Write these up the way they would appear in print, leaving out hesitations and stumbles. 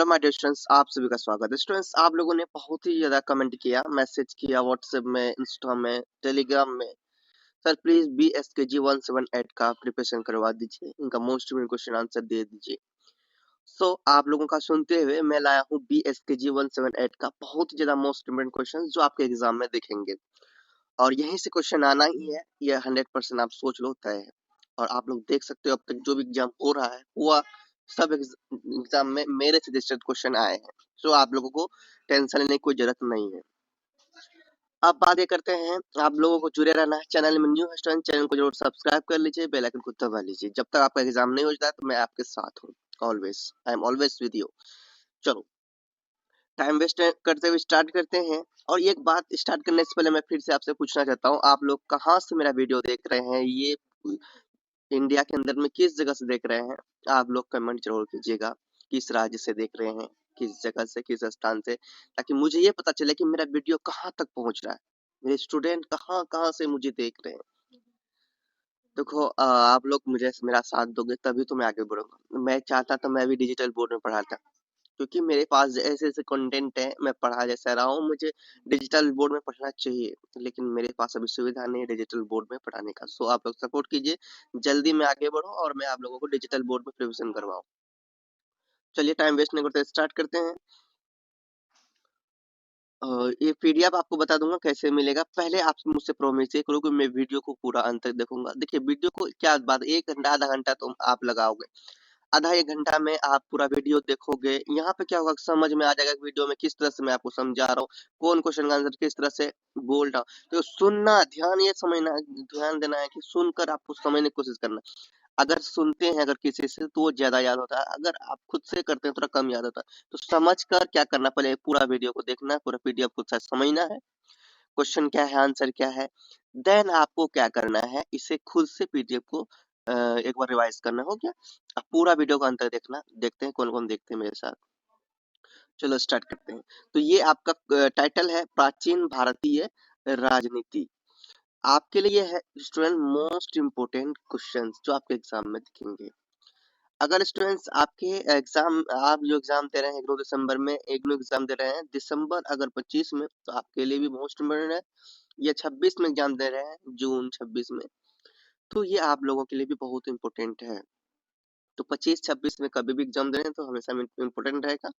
My dear students, आप सभी का स्वागत है। स्टूडेंट्स, आप लोगों ने बहुत ही ज्यादा कमेंट किया, मैसेज किया व्हाट्सएप में, इंस्टा में, टेलीग्राम में। सर प्लीज BSKG 178 का प्रिपरेशन करवा दीजिए, इनका मोस्ट इम्पोर्टेंट क्वेश्चन आंसर दे दीजिए। सो आप लोगों का सुनते हुए मैं लाया हूँ BSKG 178 का बहुत ही ज्यादा मोस्ट इम्पोर्टेंट क्वेश्चन जो आपके एग्जाम में दिखेंगे, और यहीं से क्वेश्चन आना ही है, यह 100% आप सोच लो तय है। और आप लोग देख सकते हो अब तक जो भी एग्जाम हो रहा है हुआ सब एग्जाम में मेरे सजेस्टेड क्वेश्चन आए हैं, तो आप लोगों को टेंशन लेने की कोई जरूरत नहीं है। अब बात ये करते हैं, आप लोगों को जुड़े रहना है। चैनल में न्यू है स्टूडेंट, चैनल को जरूर सब्सक्राइब कर लीजिए, बेल आइकन को दबा लीजिए। जब तक आपका एग्जाम नहीं हो जाता तो मैं आपके साथ हूँ, always I am always with you. चलो टाइम वेस्ट करते हुए स्टार्ट करते हैं। और एक बात स्टार्ट करने से पहले मैं फिर से आपसे पूछना चाहता हूँ, आप लोग कहाँ से मेरा वीडियो देख रहे हैं, ये इंडिया के अंदर में किस जगह से देख रहे हैं? आप लोग कमेंट जरूर कीजिएगा, किस राज्य से देख रहे हैं, किस जगह से, किस स्थान से, ताकि मुझे ये पता चले कि मेरा वीडियो कहाँ तक पहुंच रहा है, मेरे स्टूडेंट कहाँ कहाँ से मुझे देख रहे हैं। देखो आप लोग मुझे मेरा साथ दोगे तभी तो मैं आगे बढ़ूंगा। मैं चाहता तो मैं भी डिजिटल बोर्ड में पढ़ाता, क्योंकि मेरे पास ऐसे ऐसे कंटेंट है, मैं पढ़ा जैसा रहा हूँ, मुझे डिजिटल बोर्ड में पढ़ना चाहिए, लेकिन मेरे पास अभी सुविधा नहीं है डिजिटल बोर्ड में पढ़ाने का। सो आप लोग सपोर्ट कीजिए, जल्दी मैं आगे बढ़ूँ और मैं आप लोगों को डिजिटल बोर्ड में प्रिपरेशन करवाऊँ। चलिए टाइम वेस्ट नहीं करते, स्टार्ट करते हैं। ये PDF आपको बता दूंगा कैसे मिलेगा। पहले आप मुझसे प्रॉमिस ये करो कि मैं वीडियो को पूरा अंत तक देखूंगा। देखिए वीडियो को क्या बात, 1 घंटा आधा घंटा तो आप लगाओगे, आधा 1 घंटा में आप पूरा वीडियो देखोगे। यहाँ पे क्या होगा, समझ में आ जाएगा कि वीडियो में किस तरह से मैं आपको समझा रहा हूँ, कौन क्वेश्चन का आंसर किस तरह से बोल रहा हूँ। तो सुनना, ध्यान ये समझना, ध्यान देना है कि सुनकर आपको समझने की कोशिश करना। अगर सुनते हैं अगर किसी से तो वो ज्यादा याद होता है, अगर आप खुद से करते हैं थोड़ा कम याद होता है। तो समझ कर क्या करना, पहले पूरा वीडियो को देखना है, पूरा PDF खुद से समझना है, क्वेश्चन क्या है, आंसर क्या है। देन आपको क्या करना है, इसे खुद से PDF को एक बार रिवाइज करना। हो गया, अब पूरा वीडियो का अंतर देखना। देखते हैं कौन कौन देखते हैं मेरे साथ। चलो स्टार्ट करते हैं। तो ये आपका टाइटल है प्राचीन भारतीय राजनीति। आपके लिए है स्टूडेंट मोस्ट इम्पोर्टेंट क्वेश्चंस जो आपके एग्जाम में दिखेंगे। अगर स्टूडेंट्स आपके एग्जाम, आप जो एग्जाम दे रहे हैं इग्नू दिसंबर में, इग्नू एग्जाम दे रहे हैं दिसंबर अगर 25 में, तो आपके लिए भी मोस्ट इम्पोर्टेंट है। या 26 में एग्जाम दे रहे हैं, जून 26 में, तो ये आप लोगों के लिए भी बहुत इंपॉर्टेंट है। तो 25-26 में कभी भी एग्जाम दे रहे हैं तो हमेशा इंपॉर्टेंट रहेगा।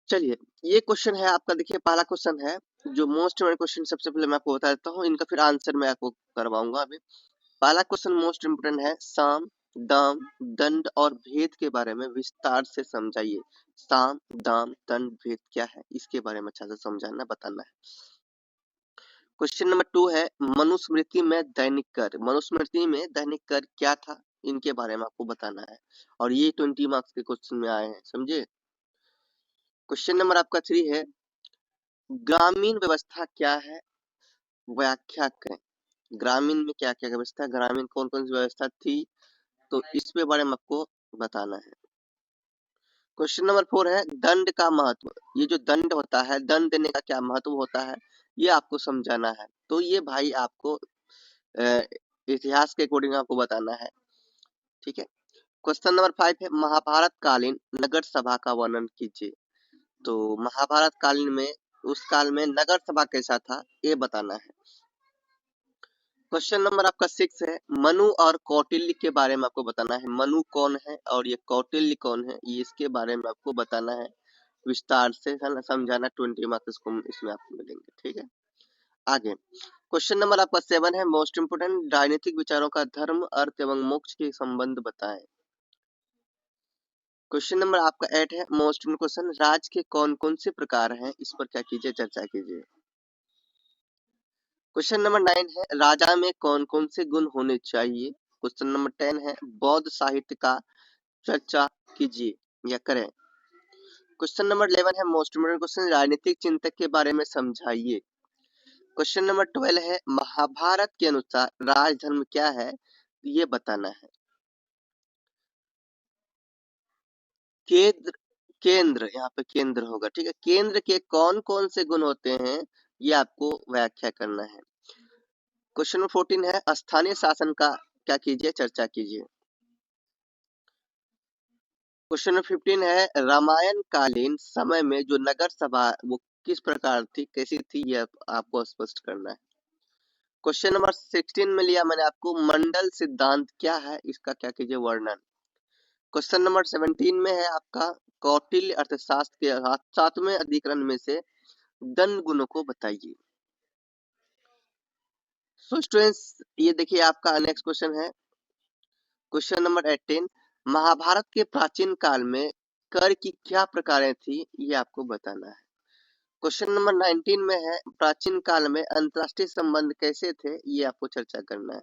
चलिए ये क्वेश्चन है आपका, देखिए पहला क्वेश्चन है जो मोस्ट इम्पोर्टेंट क्वेश्चन, सबसे पहले मैं आपको बता देता हूँ, इनका फिर आंसर मैं आपको करवाऊंगा अभी। पहला क्वेश्चन मोस्ट इम्पोर्टेंट है, साम, दाम, दंड और भेद के बारे में विस्तार से समझाइए। साम, दाम, दंड, भेद क्या है, इसके बारे में अच्छा से समझाना, बताना है। क्वेश्चन नंबर 2 है, मनुस्मृति में दैनिक कर, मनुस्मृति में दैनिक कर क्या था, इनके बारे में आपको बताना है। और ये 20 मार्क्स के क्वेश्चन में आए हैं, समझे। क्वेश्चन नंबर आपका 3 है, ग्रामीण व्यवस्था क्या है, व्याख्या करें। ग्रामीण में क्या क्या व्यवस्था, ग्रामीण कौन कौन सी व्यवस्था थी, तो इस पे बारे में आपको बताना है। क्वेश्चन नंबर 4 है, दंड का महत्व। ये जो दंड होता है, दंड देने का क्या महत्व होता है, ये आपको समझाना है। तो ये भाई आपको इतिहास के अकॉर्डिंग आपको बताना है, ठीक है। क्वेश्चन नंबर 5 है, महाभारत कालीन नगर सभा का वर्णन कीजिए। तो महाभारत कालीन में, उस काल में नगर सभा कैसा था, ये बताना है। क्वेश्चन नंबर आपका 6 है, मनु और कौटिल्य के बारे में आपको बताना है। मनु कौन है और ये कौटिल्य कौन है, ये इसके बारे में आपको बताना है, विस्तार से समझाना। 20 मार्क्स को इसमें आपको मिलेंगे, ठीक है। आगे क्वेश्चन नंबर आपका 7 है, मोस्ट इंपोर्टेंट, राजनीतिक विचारों का धर्म, अर्थ एवं मोक्ष के संबंध बताएं। क्वेश्चन नंबर आपका 8 है, मोस्ट इंपोर्टेंट क्वेश्चन, राज के कौन कौन से प्रकार हैं, इस पर क्या कीजिए, चर्चा कीजिए। क्वेश्चन नंबर 9 है, राजा में कौन कौन से गुण होने चाहिए। क्वेश्चन नंबर 10 है, बौद्ध साहित्य का चर्चा कीजिए या करें। क्वेश्चन नंबर 11 है, मोस्ट इंपोर्टेंट क्वेश्चन, राजनीतिक चिंतक के बारे में समझाइए। क्वेश्चन नंबर 12 है, महाभारत के अनुसार राजधर्म क्या है, ये बताना है। केंद्र, केंद्र यहाँ पे केंद्र होगा, ठीक है। केंद्र के कौन कौन से गुण होते हैं, ये आपको व्याख्या करना है। क्वेश्चन नंबर 14 है, स्थानीय शासन का क्या कीजिए, चर्चा कीजिए। क्वेश्चन नंबर 15 है, रामायण कालीन समय में जो नगर सभा वो किस प्रकार थी, कैसी थी, ये आपको स्पष्ट करना है। क्वेश्चन नंबर 16 में लिया मैंने आपको, मंडल सिद्धांत क्या है, इसका क्या कीजिए वर्णन। क्वेश्चन नंबर 17 में है आपका, कौटिल्य अर्थशास्त्र के 7वें अधिकरण में से दंड गुणों को बताइए। सो स्टूडेंट्स, ये देखिए आपका नेक्स्ट क्वेश्चन है, क्वेश्चन नंबर 18, महाभारत के प्राचीन काल में कर की क्या प्रकारें थी, ये आपको बताना है। क्वेश्चन नंबर 19 में है, प्राचीन काल में अंतरराष्ट्रीय संबंध कैसे थे, ये आपको चर्चा करना है।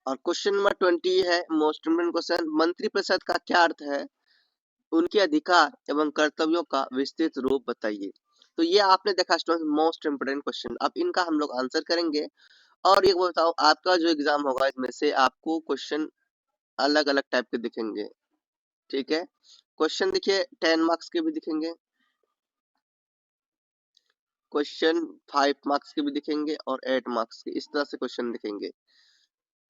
और क्वेश्चन नंबर 20 है मोस्ट इम्पोर्टेंट क्वेश्चन, मंत्रिपरिषद का क्या अर्थ है, उनके अधिकार एवं कर्तव्यों का विस्तृत रूप बताइए। तो ये आपने देखा स्टूडेंट मोस्ट इम्पोर्टेंट क्वेश्चन, अब इनका हम लोग आंसर करेंगे। और ये बताओ, आपका जो एग्जाम होगा इसमें से आपको क्वेश्चन अलग अलग टाइप के दिखेंगे, ठीक है। क्वेश्चन देखिए 10 मार्क्स के भी दिखेंगे, क्वेश्चन 5 मार्क्स के भी दिखेंगे और 8 मार्क्स के, इस तरह से क्वेश्चन दिखेंगे।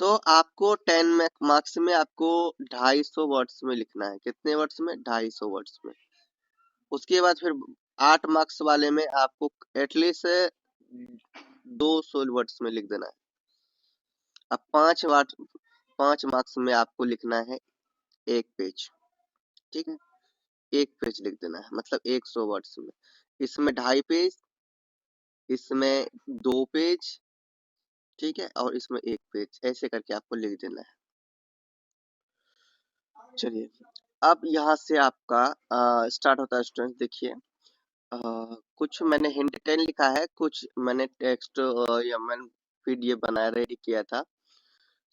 तो आपको 10 मार्क्स में आपको 250 वर्ड्स में लिखना है। कितने वर्ड्स में? 250 वर्ड्स में। उसके बाद फिर 8 मार्क्स वाले में आपको एटलीस्ट 200 वर्ड्स में लिख देना है। अब 5 मार्क्स में आपको लिखना है 1 पेज, ठीक है। 1 पेज लिख देना है, मतलब 100 वर्ड्स में। इसमें 2.5 पेज, इसमें 2 पेज, ठीक है, और इसमें 1 पेज, ऐसे करके आपको लिख देना है। चलिए, अब यहाँ से आपका स्टार्ट होता है स्टूडेंट। देखिए कुछ मैंने हिंट 10 लिखा है, कुछ मैंने टेक्स्ट या मैंने पीडीएफ बनाया रेडी किया था।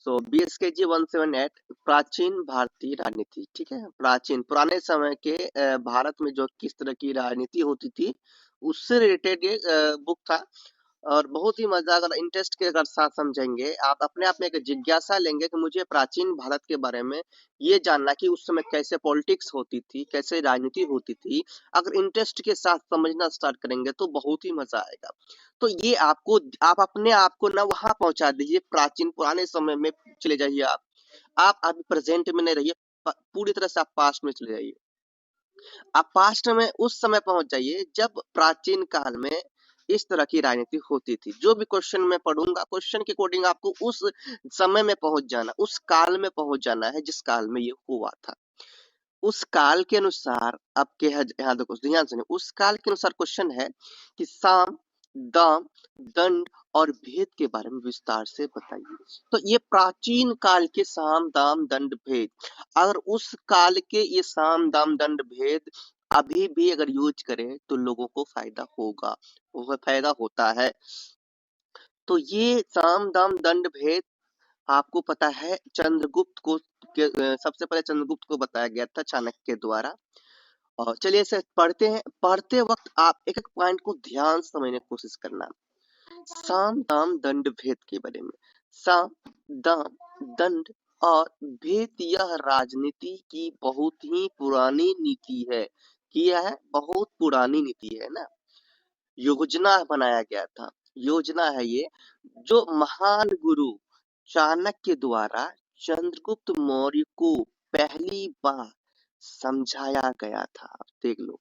सो BSKG 178 प्राचीन भारतीय राजनीति, ठीक है। प्राचीन पुराने समय के भारत में जो किस तरह की राजनीति होती थी उससे रिलेटेड ये बुक था। और बहुत ही मजा, अगर इंटरेस्ट के अगर साथ समझेंगे आप, अपने आप में एक जिज्ञासा लेंगे कि मुझे प्राचीन भारत के बारे में ये जानना कि उस समय कैसे पॉलिटिक्स होती थी, कैसे राजनीति होती थी। अगर इंटरेस्ट के साथ समझना स्टार्ट करेंगे तो बहुत ही मजा आएगा। तो ये आपको, आप अपने आप को ना वहां पहुंचा दीजिए, प्राचीन पुराने समय में चले जाइए। आप अभी प्रेजेंट में नहीं रहिए, पूरी तरह से आप पास्ट में चले जाइए। आप पास्ट में उस समय पहुंच जाइए जब प्राचीन काल में इस तरह की राजनीति होती थी। जो भी क्वेश्चन मैं पढ़ूंगा, क्वेश्चन के अकॉर्डिंग आपको उस समय में पहुंच जाना, उस काल में पहुंच जाना है जिस काल में ये हुआ था। उस काल के अनुसार आपके यहाँ देखो ध्यान सुनिए, उस काल के अनुसार क्वेश्चन है कि साम, दाम, दंड और भेद के बारे में विस्तार से बताइए। तो ये प्राचीन काल के साम, दाम, दंड, भेद, अगर उस काल के ये साम, दाम, दंड, भेद अभी भी अगर यूज करें तो लोगों को फायदा होगा, वो फायदा होता है। तो ये साम, दाम, दंड, भेद आपको पता है चंद्रगुप्त को सबसे पहले चंद्रगुप्त को बताया गया था चाणक्य द्वारा। और चलिए इसे पढ़ते हैं। पढ़ते वक्त आप एक एक पॉइंट को ध्यान से समझने की कोशिश करना। साम, दाम, दंड, भेद के बारे में। साम, दाम, दंड और भेद यह राजनीति की बहुत ही पुरानी नीति है। यह है बहुत पुरानी नीति है ना, योजना बनाया गया था, योजना है ये, जो महान गुरु चाणक्य द्वारा चंद्रगुप्त मौर्य को पहली बार समझाया गया था। आप देख लो,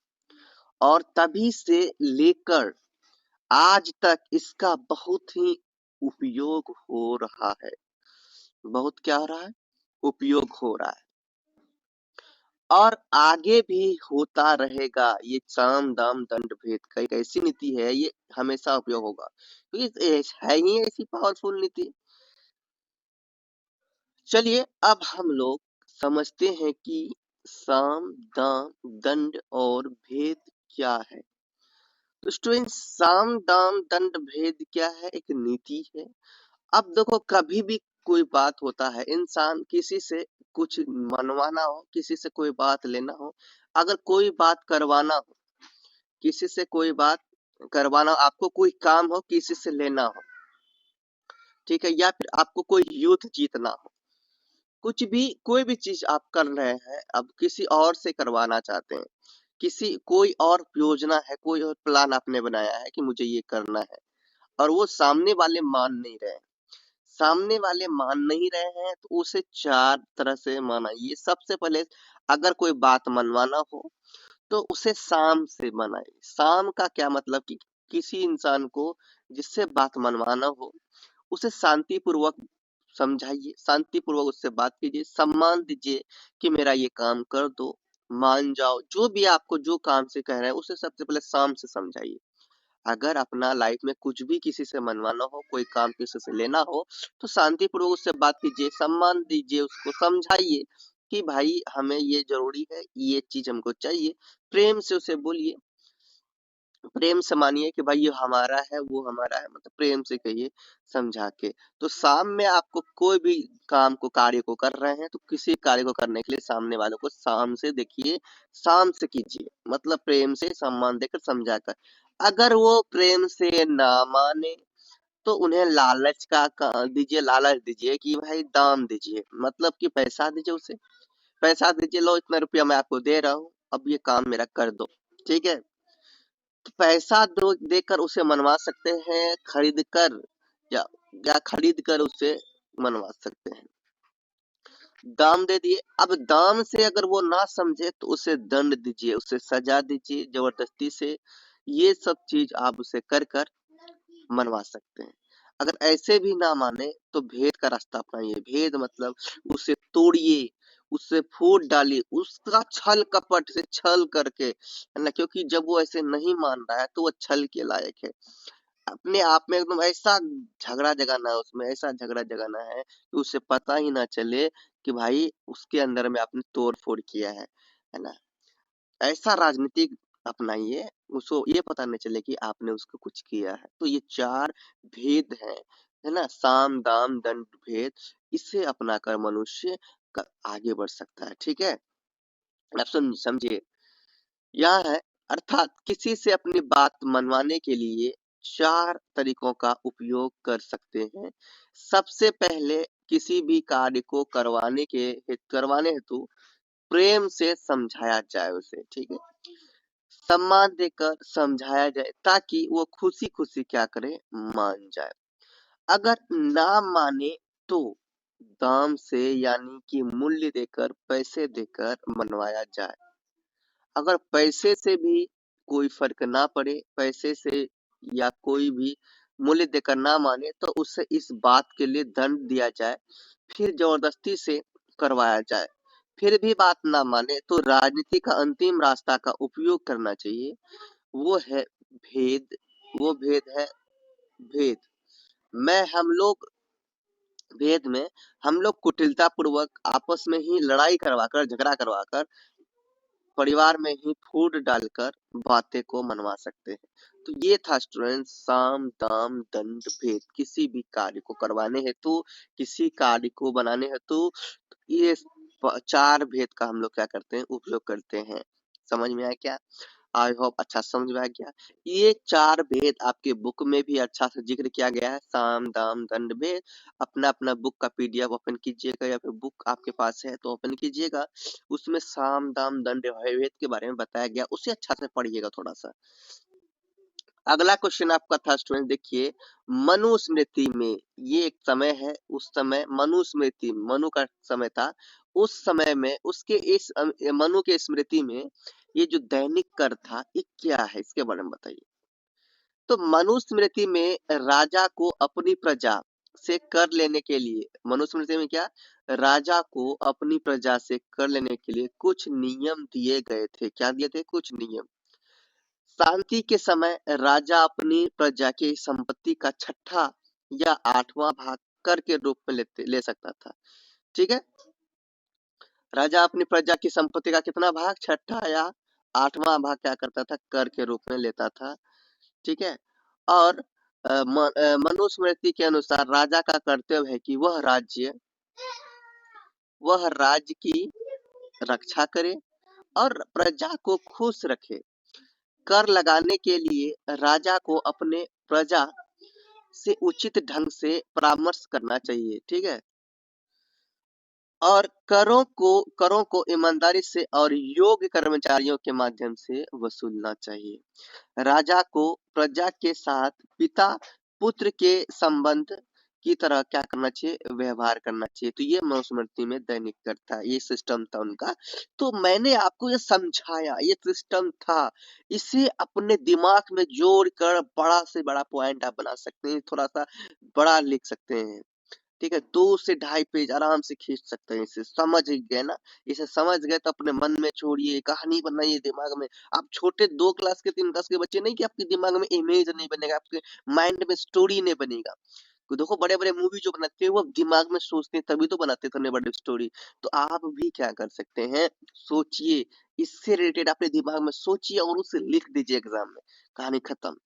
और तभी से लेकर आज तक इसका बहुत ही उपयोग हो रहा है। बहुत क्या हो रहा है? उपयोग हो रहा है और आगे भी होता रहेगा। ये साम, दाम, दंड, भेद का एक ऐसी नीति है, ये हमेशा उपयोग होगा क्योंकि है ही ऐसी पावरफुल नीति। चलिए अब हम लोग समझते हैं कि साम, दाम, दंड और भेद क्या है। तो स्टूडेंट, साम, दाम, दंड, भेद क्या है? एक नीति है। अब देखो, कभी भी कोई बात होता है, इंसान किसी से कुछ मनवाना हो, किसी से कोई बात लेना हो, अगर कोई बात करवाना हो, किसी से कोई बात करवाना, आपको कोई काम हो, किसी से लेना हो, ठीक है, या फिर आपको कोई युद्ध जीतना हो, कुछ भी कोई भी चीज आप कर रहे हैं, अब किसी और से करवाना चाहते हैं, किसी कोई और योजना है, कोई और प्लान आपने बनाया है कि मुझे ये करना है, और वो सामने वाले मान नहीं रहे, सामने वाले मान नहीं रहे हैं तो उसे 4 तरह से मनाइए। सबसे पहले अगर कोई बात मनवाना हो तो उसे शाम से मनाइए। शाम का क्या मतलब कि किसी इंसान को जिससे बात मनवाना हो उसे शांतिपूर्वक समझाइए, शांतिपूर्वक उससे बात कीजिए, सम्मान दीजिए कि मेरा ये काम कर दो, मान जाओ। जो भी आपको जो काम से कह रहे हैं उसे सबसे पहले शाम से समझाइए। अगर अपना लाइफ में कुछ भी किसी से मनवाना हो, कोई काम किसी से लेना हो, तो शांतिपूर्वक उससे बात कीजिए, सम्मान दीजिए, उसको समझाइए कि भाई हमें ये जरूरी है, ये चीज हमको चाहिए। प्रेम से उसे बोलिए, प्रेम से मानिए कि भाई ये हमारा है, वो हमारा है, मतलब प्रेम से कहिए, समझा के। तो शाम में आपको कोई भी काम को, कार्य को कर रहे हैं तो किसी कार्य को करने के लिए सामने वालों को शाम से देखिए, शाम से कीजिए, मतलब प्रेम से सम्मान देकर समझाकर। अगर वो प्रेम से ना माने तो उन्हें लालच दीजिए, लालच दीजिए कि भाई दाम दीजिए, मतलब कि पैसा दीजिए उसे, पैसा दीजिए, लो इतना रुपया मैं आपको दे रहा हूँ, अब ये काम मेरा कर दो, ठीक है। तो पैसा दो देकर उसे मनवा सकते हैं, खरीद कर या खरीद कर उसे मनवा सकते हैं। दाम दे दिए, अब दाम से अगर वो ना समझे तो उसे दंड दीजिए, उसे सजा दीजिए जबरदस्ती से। ये सब चीज आप उसे कर कर मनवा सकते हैं। अगर ऐसे भी ना माने तो भेद का रास्ता अपनाइए। भेद मतलब उसे तोड़िए, उससे फूट डालिए, उसका छल कपट से छल करके, है ना, क्योंकि जब वो ऐसे नहीं मान रहा है तो वो छल के लायक है। अपने आप में एकदम ऐसा झगड़ा जगाना है, उसमें ऐसा झगड़ा जगाना है कि उसे पता ही ना चले कि भाई उसके अंदर में आपने तोड़ फोड़ किया है ना। ऐसा राजनीतिक अपनाइए, उसको ये पता नहीं चले कि आपने उसको कुछ किया है। तो ये 4 भेद हैं, है ना? साम, दाम, दंड, भेद। इसे अपनाकर मनुष्य आगे बढ़ सकता है, ठीक है? आप समझिए, यह है, अर्थात किसी से अपनी बात मनवाने के लिए 4 तरीकों का उपयोग कर सकते हैं। सबसे पहले किसी भी कार्य को करवाने हेतु प्रेम से समझाया जाए उसे, ठीक है? सम्मान देकर समझाया जाए ताकि वो खुशी-खुशी क्या करे, मान जाए। अगर ना माने तो दाम से यानी कि मूल्य देकर, पैसे देकर मनवाया जाए। अगर पैसे से भी कोई फर्क ना पड़े, पैसे से या कोई भी मूल्य देकर ना माने तो उसे इस बात के लिए दंड दिया जाए, फिर जबरदस्ती से करवाया जाए। फिर भी बात ना माने तो राजनीति का अंतिम रास्ता का उपयोग करना चाहिए, वो है भेद। वो भेद है भेद। मैं हम लोग भेद में हम लोग कुटिलता पूर्वक आपस में ही लड़ाई करवाकर, झगड़ा करवाकर, परिवार में ही फूट डालकर बातें को मनवा सकते हैं। तो ये था स्टूडेंट, साम, दाम, दंड, भेद। किसी भी कार्य को करवाने हेतु, किसी कार्य को बनाने हेतु ये 4 भेद का हम लोग क्या करते हैं, उपयोग करते हैं। समझ में आया क्या? आई होप अच्छा समझ में आ गया। ये 4 भेद आपके बुक में भी अच्छा से जिक्र किया गया है, साम, दाम, दंड, भेद। अपना अपना बुक का पीडीएफ ओपन कीजिएगा या फिर बुक आपके पास है तो ओपन कीजिएगा। उसमें साम, दाम, दंड, भेद के बारे में बताया गया, उसे अच्छा से पढ़िएगा थोड़ा सा। अगला क्वेश्चन आपका था स्टूडेंट, देखिए, मनुस्मृति में, ये एक समय है, उस समय मनुस्मृति, मनु का समय था, उस समय में उसके इस मनु के स्मृति में ये जो दैनिक कर था ये क्या है, इसके बारे में बताइए। तो मनुस्मृति में राजा को अपनी प्रजा से कर लेने के लिए, मनुस्मृति में क्या, राजा को अपनी प्रजा से कर लेने के लिए कुछ नियम दिए गए थे। क्या दिए थे? कुछ नियम। शांति के समय राजा अपनी प्रजा की संपत्ति का 6ठा या 8वां भाग कर के रूप में ले सकता था, ठीक है। राजा अपनी प्रजा की संपत्ति का कितना भाग, 6ठा या 8वां भाग क्या करता था, कर के रूप में लेता था, ठीक है। और मनुस्मृति के अनुसार राजा का कर्तव्य है कि वह राज्य की रक्षा करे और प्रजा को खुश रखे। कर लगाने के लिए राजा को अपने प्रजा से उचित ढंग से परामर्श करना चाहिए, ठीक है। और करों को ईमानदारी से और योग्य कर्मचारियों के माध्यम से वसूलना चाहिए। राजा को प्रजा के साथ पिता पुत्र के संबंध की तरह क्या करना चाहिए, व्यवहार करना चाहिए। तो ये मनुस्मृति में दैनिक कर था, ये सिस्टम था उनका। तो मैंने आपको ये समझाया, ये सिस्टम था। इसे अपने दिमाग में जोड़कर बड़ा से बड़ा पॉइंट आप बना सकते हैं, थोड़ा-सा बड़ा लिख सकते हैं। ठीक है, 2 से ढाई पेज आराम से खींच सकते हैं। इसे समझ गए ना, इसे समझ गए तो अपने मन में छोड़िए, कहानी बनाइए दिमाग में। आप छोटे 2 क्लास के 3 क्लास के बच्चे नहीं कि आपके दिमाग में इमेज नहीं बनेगा, आपके माइंड में स्टोरी नहीं बनेगा। तो देखो बड़े-बड़े मूवी जो बनाते हैं वो दिमाग में सोचते हैं तभी तो बनाते हैं इतने बड़े स्टोरी। तो आप भी क्या कर सकते हैं, सोचिए, इससे रिलेटेड अपने दिमाग में सोचिए और उसे लिख दीजिए एग्जाम में, कहानी खत्म।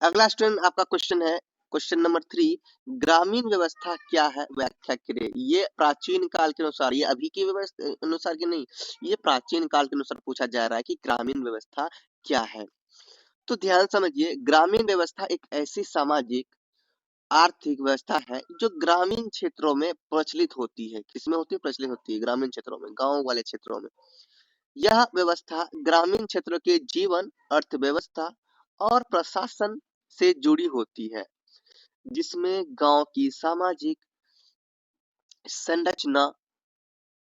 अगला स्टूडेंट आपका क्वेश्चन है, क्वेश्चन नंबर 3, ग्रामीण व्यवस्था क्या है, व्याख्या करिए। ये प्राचीन काल के अनुसार, ये अभी की व्यवस्था अनुसार की नहीं, ये प्राचीन काल के अनुसार पूछा जा रहा है कि ग्रामीण व्यवस्था क्या है। तो ध्यान समझिए, ग्रामीण व्यवस्था एक ऐसी सामाजिक आर्थिक व्यवस्था है जो ग्रामीण क्षेत्रों में प्रचलित होती है। किसमें होती है, प्रचलित होती है ग्रामीण क्षेत्रों में, गांव वाले क्षेत्रों में। यह व्यवस्था ग्रामीण क्षेत्रों के जीवन, अर्थव्यवस्था और प्रशासन से जुड़ी होती है, जिसमें गांव की सामाजिक संरचना,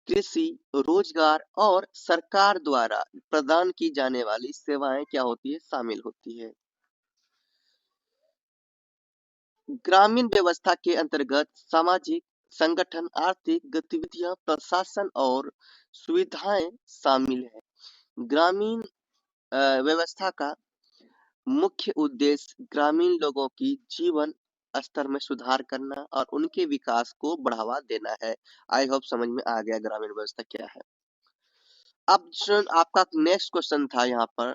कृषि, रोजगार और सरकार द्वारा प्रदान की जाने वाली सेवाएं क्या होती है, शामिल होती है। ग्रामीण व्यवस्था के अंतर्गत सामाजिक संगठन, आर्थिक गतिविधियां, प्रशासन और सुविधाएं शामिल है। ग्रामीण व्यवस्था का मुख्य उद्देश्य ग्रामीण लोगों की जीवन स्तर में सुधार करना और उनके विकास को बढ़ावा देना है। आई होप समझ में आ गया ग्रामीण व्यवस्था क्या है। अब आपका नेक्स्ट क्वेश्चन था यहाँ पर,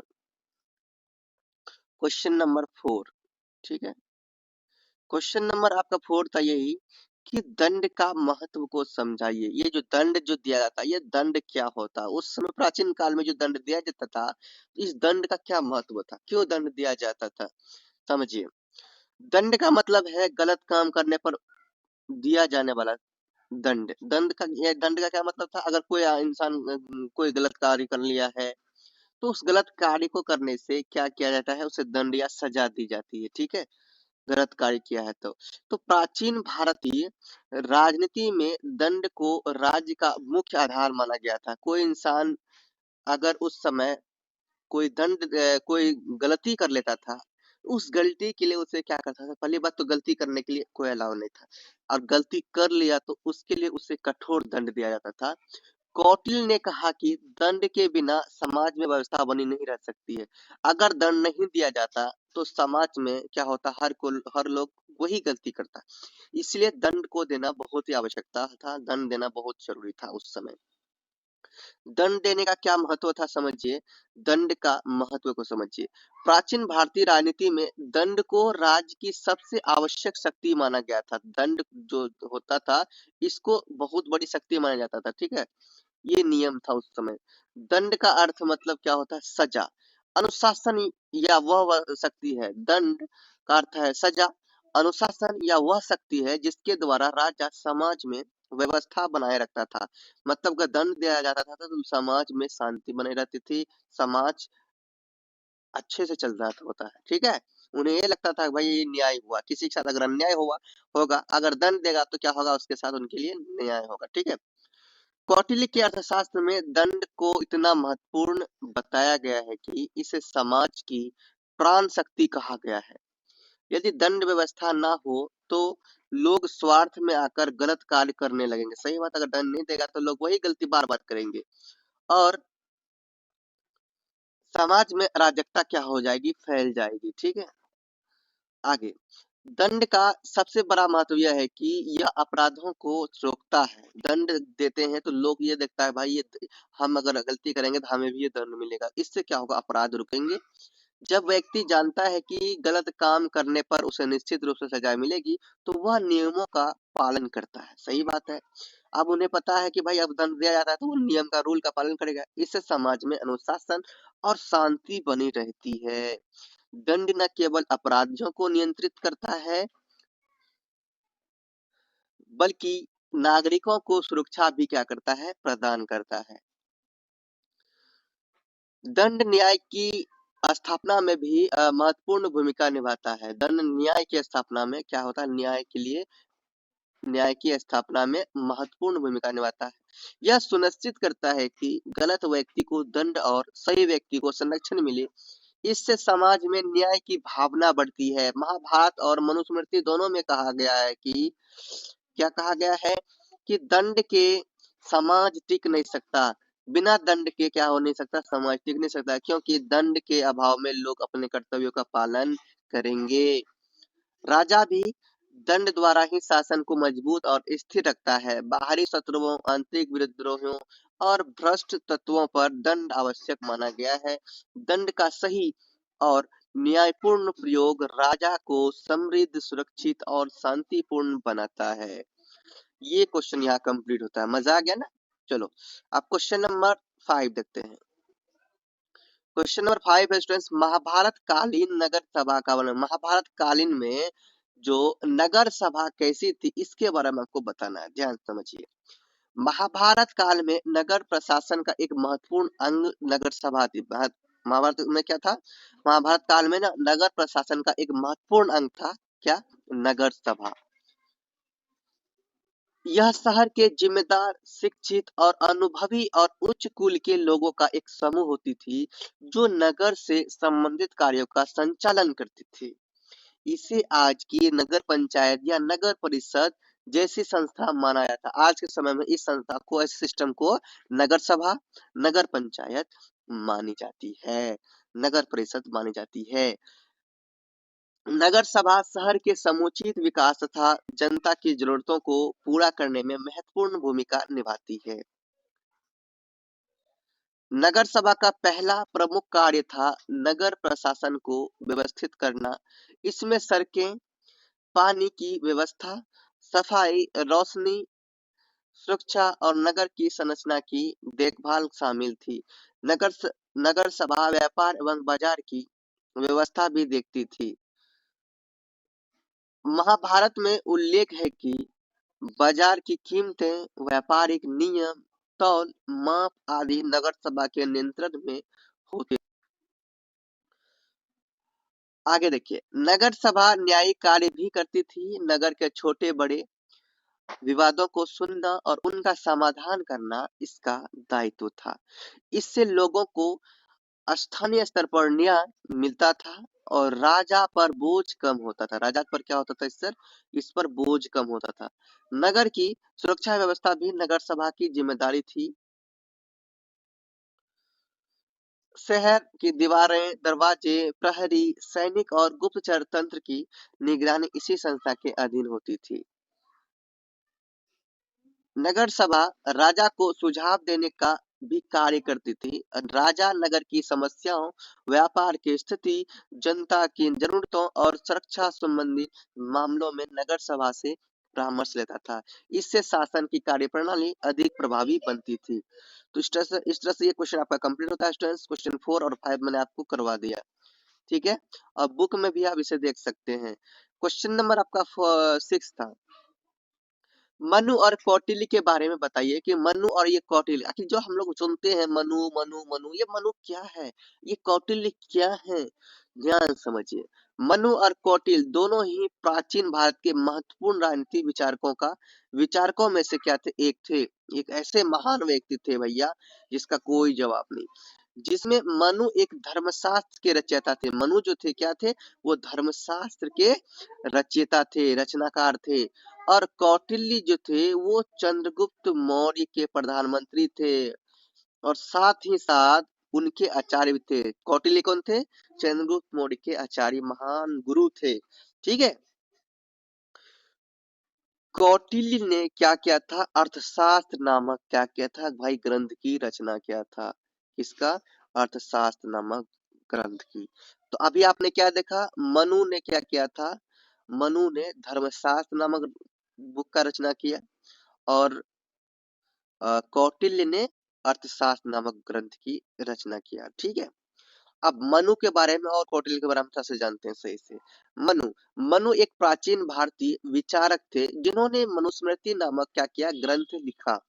क्वेश्चन नंबर 4। ठीक है, क्वेश्चन नंबर आपका 4 था यही कि दंड का महत्व को समझाइए। ये जो दंड जो दिया जाता है, ये दंड क्या होता है, उस समय प्राचीन काल में जो दंड दिया जाता था, इस दंड का क्या महत्व था, क्यों दंड दिया जाता था, समझिए। दंड का मतलब है गलत काम करने पर दिया जाने वाला दंड। दंड का क्या मतलब था, अगर कोई इंसान कोई गलत कार्य कर लिया है तो उस गलत कार्य को करने से क्या किया जाता है, उसे दंड या सजा दी जाती है। ठीक है, गलत कार्य किया है तो प्राचीन भारतीय राजनीति में दंड को राज्य का मुख्य आधार माना गया था। कोई इंसान अगर उस समय कोई गलती कर लेता था, उस गलती के लिए उसे क्या करता था, पहली बात तो गलती करने के लिए कोई अलाउ नहीं था, और गलती कर लिया तो उसके लिए उसे कठोर दंड दिया जाता था। कौटिल्य ने कहा कि दंड के बिना समाज में व्यवस्था बनी नहीं रह सकती है। अगर दंड नहीं दिया जाता तो समाज में क्या होता, हर लोग वही गलती करता। इसलिए दंड को देना बहुत ही आवश्यकता था, दंड देना बहुत जरूरी था उस समय। दंड देने का क्या महत्व था, समझिए, दंड का महत्व को समझिए। प्राचीन भारतीय राजनीति में दंड को राज्य की सबसे आवश्यक शक्ति माना गया था। दंड जो होता था, इसको बहुत बड़ी शक्ति माना जाता था। ठीक है, ये नियम था उस समय। दंड का अर्थ मतलब क्या होता है, सजा। अनुशासन या वह शक्ति है, दंड का अर्थ है सजा। अनुशासन या वह शक्ति है जिसके द्वारा राजा समाज में व्यवस्था बनाए रखता था। मतलब अगर दंड दिया जाता था तो समाज में शांति बनी रहती थी, समाज अच्छे से चल रहा होता है। ठीक है, उन्हें ये लगता था भाई ये न्याय हुआ, किसी के साथ अगर अन्याय हुआ होगा, अगर दंड देगा तो क्या होगा, उसके साथ उनके लिए न्याय होगा। ठीक है, कौटिल्य के अर्थशास्त्र में दंड को इतना महत्वपूर्ण बताया गया है कि इसे समाज की प्राण शक्ति कहा गया है। यदि दंड व्यवस्था ना हो तो लोग स्वार्थ में आकर गलत कार्य करने लगेंगे। सही बात, अगर दंड नहीं देगा तो लोग वही गलती बार बार करेंगे और समाज में अराजकता क्या हो जाएगी, फैल जाएगी। ठीक है, आगे, दंड का सबसे बड़ा महत्व यह है कि यह अपराधों को रोकता है। दंड देते हैं तो लोग ये देखता है भाई ये हम अगर गलती करेंगे तो हमें भी ये दंड मिलेगा, इससे क्या होगा, अपराध रुकेंगे। जब व्यक्ति जानता है कि गलत काम करने पर उसे निश्चित रूप से सजा मिलेगी तो वह नियमों का पालन करता है। सही बात है, अब उन्हें पता है कि भाई अब दंड दिया जाता है तो वो नियम का, रूल का पालन करेगा। इससे समाज में अनुशासन और शांति बनी रहती है। दंड न केवल अपराधियों को नियंत्रित करता है बल्कि नागरिकों को सुरक्षा भी क्या करता है, प्रदान करता है। दंड न्याय की स्थापना में भी महत्वपूर्ण भूमिका निभाता है। दंड न्याय की स्थापना में क्या होता है, न्याय के लिए न्याय की स्थापना में महत्वपूर्ण भूमिका निभाता है। यह सुनिश्चित करता है कि गलत व्यक्ति को दंड और सही व्यक्ति को संरक्षण मिले। इससे समाज में न्याय की भावना बढ़ती है। महाभारत और मनुस्मृति दोनों में कहा गया है कि क्या कहा गया है कि दंड के समाज टिक नहीं सकता। बिना दंड के क्या हो नहीं सकता, समाज टिक नहीं सकता, क्योंकि दंड के अभाव में लोग अपने कर्तव्यों का पालन करेंगे। राजा भी दंड द्वारा ही शासन को मजबूत और स्थिर रखता है। बाहरी शत्रुओं, आंतरिक विद्रोहियों और भ्रष्ट तत्वों पर दंड आवश्यक माना गया है। दंड का सही और न्यायपूर्ण प्रयोग राजा को समृद्ध, सुरक्षित और शांतिपूर्ण बनाता है। ये क्वेश्चन यहाँ कंप्लीट होता है। मजा आ गया ना। चलो अब क्वेश्चन नंबर 5 देखते हैं। क्वेश्चन नंबर 5 है स्टूडेंट्स, महाभारत कालीन नगर सभा का वर्णन। महाभारत कालीन में जो नगर सभा कैसी थी इसके बारे में आपको बताना है, ध्यान समझिए। महाभारत काल में नगर प्रशासन का एक महत्वपूर्ण अंग नगर सभा थी। महाभारत में क्या था, महाभारत काल में ना नगर प्रशासन का एक महत्वपूर्ण अंग था, क्या, नगर सभा। यह शहर के जिम्मेदार, शिक्षित और अनुभवी और उच्च कुल के लोगों का एक समूह होती थी, जो नगर से संबंधित कार्यों का संचालन करती थी। इसे आज की नगर पंचायत या नगर परिषद जैसी संस्था माना जाता है। आज के समय में इस संस्था को, इस सिस्टम को नगर सभा, नगर पंचायत मानी जाती है, नगर परिषद मानी जाती है। नगर सभा शहर के समुचित विकास तथा जनता की जरूरतों को पूरा करने में महत्वपूर्ण भूमिका निभाती है। नगर सभा का पहला प्रमुख कार्य था नगर प्रशासन को व्यवस्थित करना। इसमें सड़कें, पानी की व्यवस्था, सफाई, रोशनी, सुरक्षा और नगर की संरचना की देखभाल शामिल थी। नगर सभा व्यापार एवं बाजार की व्यवस्था भी देखती थी। महाभारत में उल्लेख है कि बाजार की कीमतें, व्यापारिक नियम, तौल, माप आदि नगर सभा के नियंत्रण में होते। आगे देखिए, नगर सभा न्यायिक कार्य भी करती थी। नगर के छोटे बड़े विवादों को सुनना और उनका समाधान करना इसका दायित्व था। इससे लोगों को स्थानीय स्तर पर न्याय मिलता था और राजा पर बोझ कम होता था। राजा पर क्या होता था, इस पर बोझ कम होता था। नगर की सुरक्षा व्यवस्था भी नगर सभा की जिम्मेदारी थी। शहर की दीवारें, दरवाजे, प्रहरी, सैनिक और गुप्तचर तंत्र की निगरानी इसी संस्था के अधीन होती थी। नगर सभा राजा को सुझाव देने का भी कार्य करती थी। राजा नगर की समस्याओं, व्यापार की स्थिति, जनता की जरूरतों और सुरक्षा संबंधी मामलों में नगर सभा से परामर्श लेता था। इससे शासन की कार्यप्रणाली अधिक प्रभावी बनती थी। तो इस तरह से ये क्वेश्चन आपका कंप्लीट होता है स्टूडेंट्स। क्वेश्चन 4 और 5 मैंने आपको करवा दिया, ठीक है। अब बुक में भी आप इसे देख सकते हैं। क्वेश्चन नंबर आपका 6 था, मनु और कौटिल्य के बारे में बताइए कि मनु और ये कौटिल्य, आखिर जो हम लोग सुनते हैं मनु मनु मनु, ये मनु क्या है, ये कौटिल्य क्या है, ध्यान समझिए। मनु और कौटिल्य दोनों ही प्राचीन भारत के महत्वपूर्ण राजनीतिक विचारकों में से क्या थे, एक थे। एक ऐसे महान व्यक्ति थे भैया जिसका कोई जवाब नहीं। जिसमें मनु एक धर्मशास्त्र के रचयिता थे। मनु जो थे क्या थे, वो धर्मशास्त्र के रचयिता थे, रचनाकार थे। और कौटिल्य जो थे वो चंद्रगुप्त मौर्य के प्रधानमंत्री थे और साथ ही साथ उनके आचार्य भी थे। कौटिल्य कौन थे, चंद्रगुप्त मौर्य के आचार्य, महान गुरु थे, ठीक है। कौटिल्य ने क्या किया था, अर्थशास्त्र नामक क्या किया था भाई, ग्रंथ की रचना किया था। इसका अर्थशास्त्र नामक ग्रंथ की। तो अभी आपने क्या देखा, मनु ने क्या किया था, मनु ने धर्मशास्त्र नामक बुक का रचना किया और कौटिल्य ने अर्थशास्त्र नामक ग्रंथ की रचना किया, ठीक है। अब मनु के बारे में और कौटिल्य के बारे में से जानते हैं सही से। मनु मनु एक प्राचीन भारतीय विचारक थे जिन्होंने मनुस्मृति नामक क्या किया, ग्रंथ लिखा,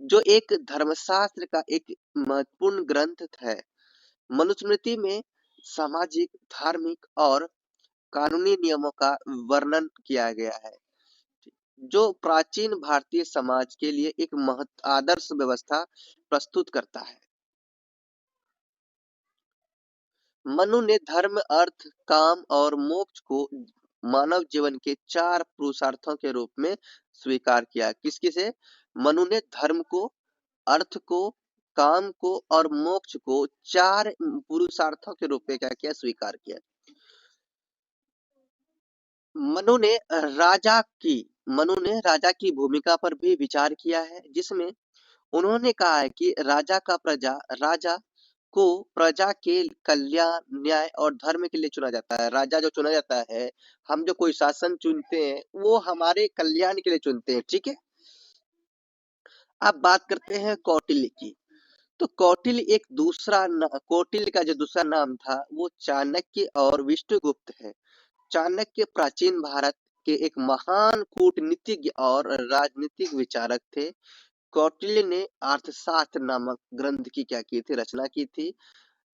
जो एक धर्मशास्त्र का एक महत्वपूर्ण ग्रंथ है। मनुस्मृति में सामाजिक, धार्मिक और कानूनी नियमों का वर्णन किया गया है, जो प्राचीन भारतीय समाज के लिए एक आदर्श व्यवस्था प्रस्तुत करता है। मनु ने धर्म, अर्थ, काम और मोक्ष को मानव जीवन के 4 पुरुषार्थों के रूप में स्वीकार किया। किसकी से? मनु ने धर्म को, अर्थ को, काम को और मोक्ष को 4 पुरुषार्थों के रूप में क्या किया? स्वीकार किया। मनु ने राजा की भूमिका पर भी विचार किया है, जिसमें उन्होंने कहा है कि राजा को प्रजा के कल्याण, न्याय और धर्म के लिए चुना जाता है। राजा जो चुना जाता है, हम जो कोई शासन चुनते हैं, वो हमारे कल्याण के लिए चुनते हैं, ठीक है। अब बात करते हैं कौटिल्य की। तो कौटिल्य का जो दूसरा नाम था, वो चाणक्य और विष्णुगुप्त है। चाणक्य प्राचीन भारत के एक महान कूटनीतिज्ञ और राजनीतिक विचारक थे। कौटिल्य ने अर्थशास्त्र नामक ग्रंथ की क्या की थी? रचना की थी।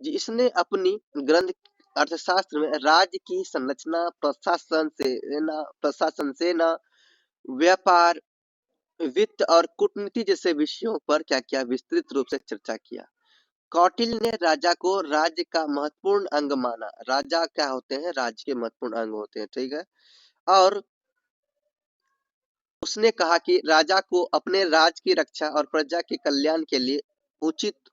जिसने अपनी ग्रंथ अर्थशास्त्र में राज्य की संरचना, प्रशासन, सेना, व्यापार, वित्त और कूटनीति जैसे विषयों पर क्या किया? विस्तृत रूप से चर्चा किया। कौटिल्य ने राजा को राज्य का महत्वपूर्ण अंग माना। राजा क्या होते हैं? राज्य के महत्वपूर्ण अंग होते हैं, ठीक है। और उसने कहा कि राजा को अपने राज्य की रक्षा और प्रजा के कल्याण के लिए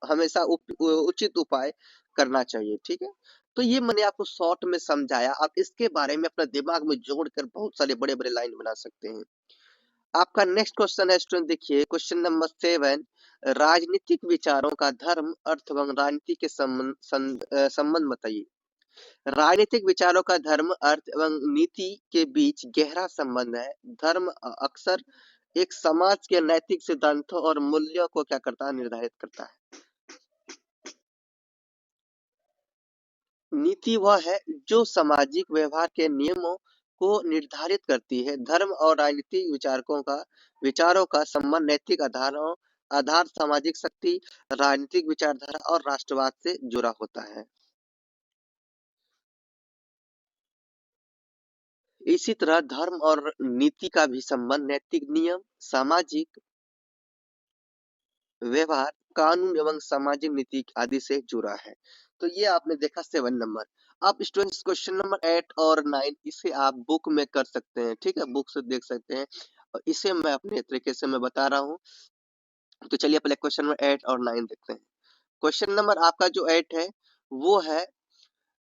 हमेशा उचित उपाय करना चाहिए, ठीक है। तो ये मैंने आपको शॉर्ट में समझाया। आप इसके बारे में अपने दिमाग में जोड़कर बहुत सारे बड़े बड़े लाइन बना सकते हैं। आपका नेक्स्ट क्वेश्चन है स्टूडेंट, देखिए क्वेश्चन नंबर 7। राजनीतिक विचारों का धर्म, अर्थ एवं राजनीति के संबंध बताइए। राजनीतिक विचारों का धर्म, अर्थ एवं नीति के बीच गहरा संबंध है। धर्म अक्सर एक समाज के नैतिक सिद्धांतों और मूल्यों को क्या करता है? निर्धारित करता है। नीति वह है जो सामाजिक व्यवहार के नियमों को निर्धारित करती है। धर्म और राजनीतिक विचारों का संबंध नैतिक आधार सामाजिक शक्ति, राजनीतिक विचारधारा और राष्ट्रवाद से जुड़ा होता है। इसी तरह धर्म और नीति का भी संबंध नैतिक नियम, सामाजिक व्यवहार, कानून एवं सामाजिक नीति आदि से जुड़ा है। तो ये आपने देखा 7 नंबर। अब स्टूडेंट्स क्वेश्चन नंबर 8 और 9 इसे आप बुक में कर सकते हैं, ठीक है, बुक से देख सकते हैं। और इसे मैं अपने तरीके से मैं बता रहा हूँ। तो चलिए पहले क्वेश्चन नंबर 8 और 9 देखते हैं। क्वेश्चन नंबर आपका जो 8 है वो है,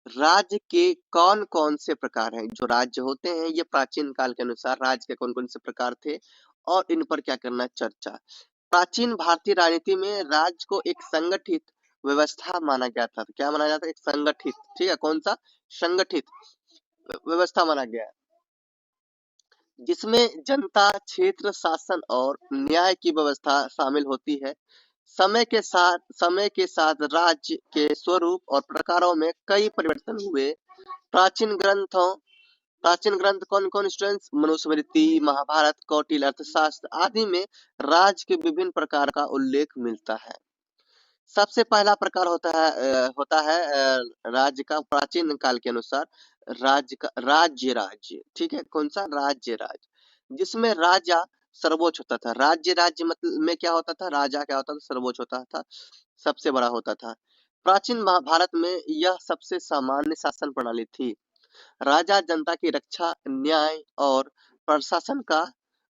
राज्य के कौन कौन से प्रकार हैं? जो राज्य होते हैं ये प्राचीन काल के अनुसार राज्य के कौन कौन से प्रकार थे और इन पर क्या करना है? चर्चा। प्राचीन भारतीय राजनीति में राज्य को एक संगठित व्यवस्था माना गया था। क्या माना जाता है? एक संगठित, ठीक है, कौन सा? संगठित व्यवस्था माना गया है, जिसमें जनता, क्षेत्र शासन और न्याय की व्यवस्था शामिल होती है। समय के साथ राज्य के स्वरूप और प्रकारों में कई परिवर्तन हुए। प्राचीन ग्रंथों प्राचीन ग्रंथ कौन कौन स्टूडेंट्स? मनुस्मृति, महाभारत, कौटिल्य अर्थशास्त्र आदि में राज्य के विभिन्न प्रकार का उल्लेख मिलता है। सबसे पहला प्रकार होता है राज्य का प्राचीन काल के अनुसार राज्य, ठीक है, कौन सा? राज्य, जिसमें राजा सर्वोच्च होता था। राज्य मतलब में क्या होता था? राजा क्या होता था? सर्वोच्च होता था, सबसे बड़ा होता था। प्राचीन भारत में यह सबसे सामान्य शासन प्रणाली थी। राजा जनता की रक्षा, न्याय और प्रशासन का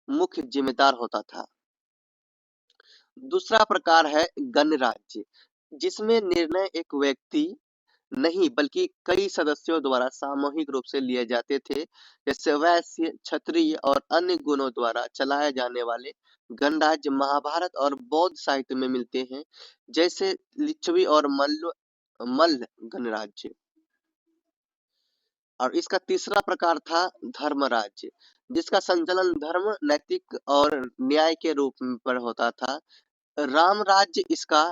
मुख्य जिम्मेदार होता था। दूसरा प्रकार है गणराज्य, जिसमें निर्णय एक व्यक्ति नहीं बल्कि कई सदस्यों द्वारा सामूहिक रूप से लिए जाते थे। जैसे वैश्य, क्षत्रिय और अन्य गुणों द्वारा चलाए जाने वाले गणराज्य महाभारत और बौद्ध साहित्य में मिलते हैं, जैसे लिच्छवी और मल्ल गणराज्य। और इसका तीसरा प्रकार था धर्मराज्य, जिसका संचालन धर्म, नैतिक और न्याय के रूप पर होता था। राम राज्य इसका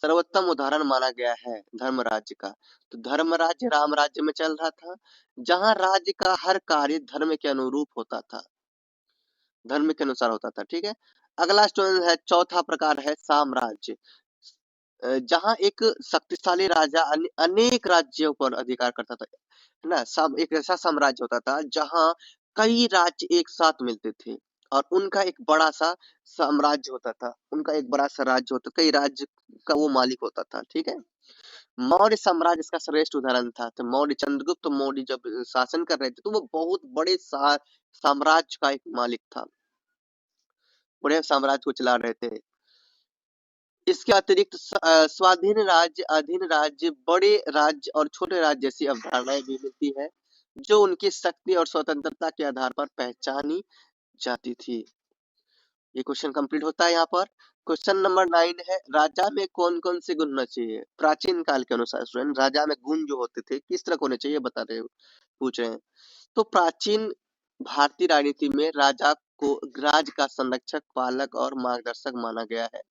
सर्वोत्तम उदाहरण माना गया है धर्मराज्य का। तो धर्मराज्य राम राज्य में चल रहा था, जहां राज्य का हर कार्य धर्म के अनुरूप होता था, धर्म के अनुसार होता था, ठीक है। अगला स्टूडेंट है, चौथा प्रकार है साम्राज्य। जहाँ एक शक्तिशाली राजा अनेक राज्यों पर अधिकार करता था, है ना? एक ऐसा साम्राज्य होता था जहाँ कई राज्य एक साथ मिलते थे और उनका एक बड़ा सा साम्राज्य होता था, उनका एक बड़ा सा राज्य होता, कई राज्य का वो मालिक होता था, ठीक है? मौर्य साम्राज्य इसका श्रेष्ठ उदाहरण था। तो मौर्य चंद्रगुप्त मौर्य जब शासन कर रहे थे तो वो बहुत बड़े साम्राज्य का एक मालिक था, बड़े साम्राज्य को चला रहे थे। इसके अतिरिक्त स्वाधीन राज्य, अधीन राज्य, बड़े राज्य और छोटे राज्य जैसी अवधारणाएं भी मिलती है जो उनकी शक्ति और स्वतंत्रता के आधार पर पहचानी जाती थी। ये क्वेश्चन कंप्लीट होता है यहाँ पर। क्वेश्चन नंबर 9 है, राजा में कौन कौन से गुण होना चाहिए? प्राचीन काल के अनुसार स्टूडेंट राजा में गुण जो होते थे किस तरह के होने चाहिए बता रहे पूछ रहे हैं। तो प्राचीन भारतीय राजनीति में राजा को राज का संरक्षक, पालक और मार्गदर्शक माना गया है।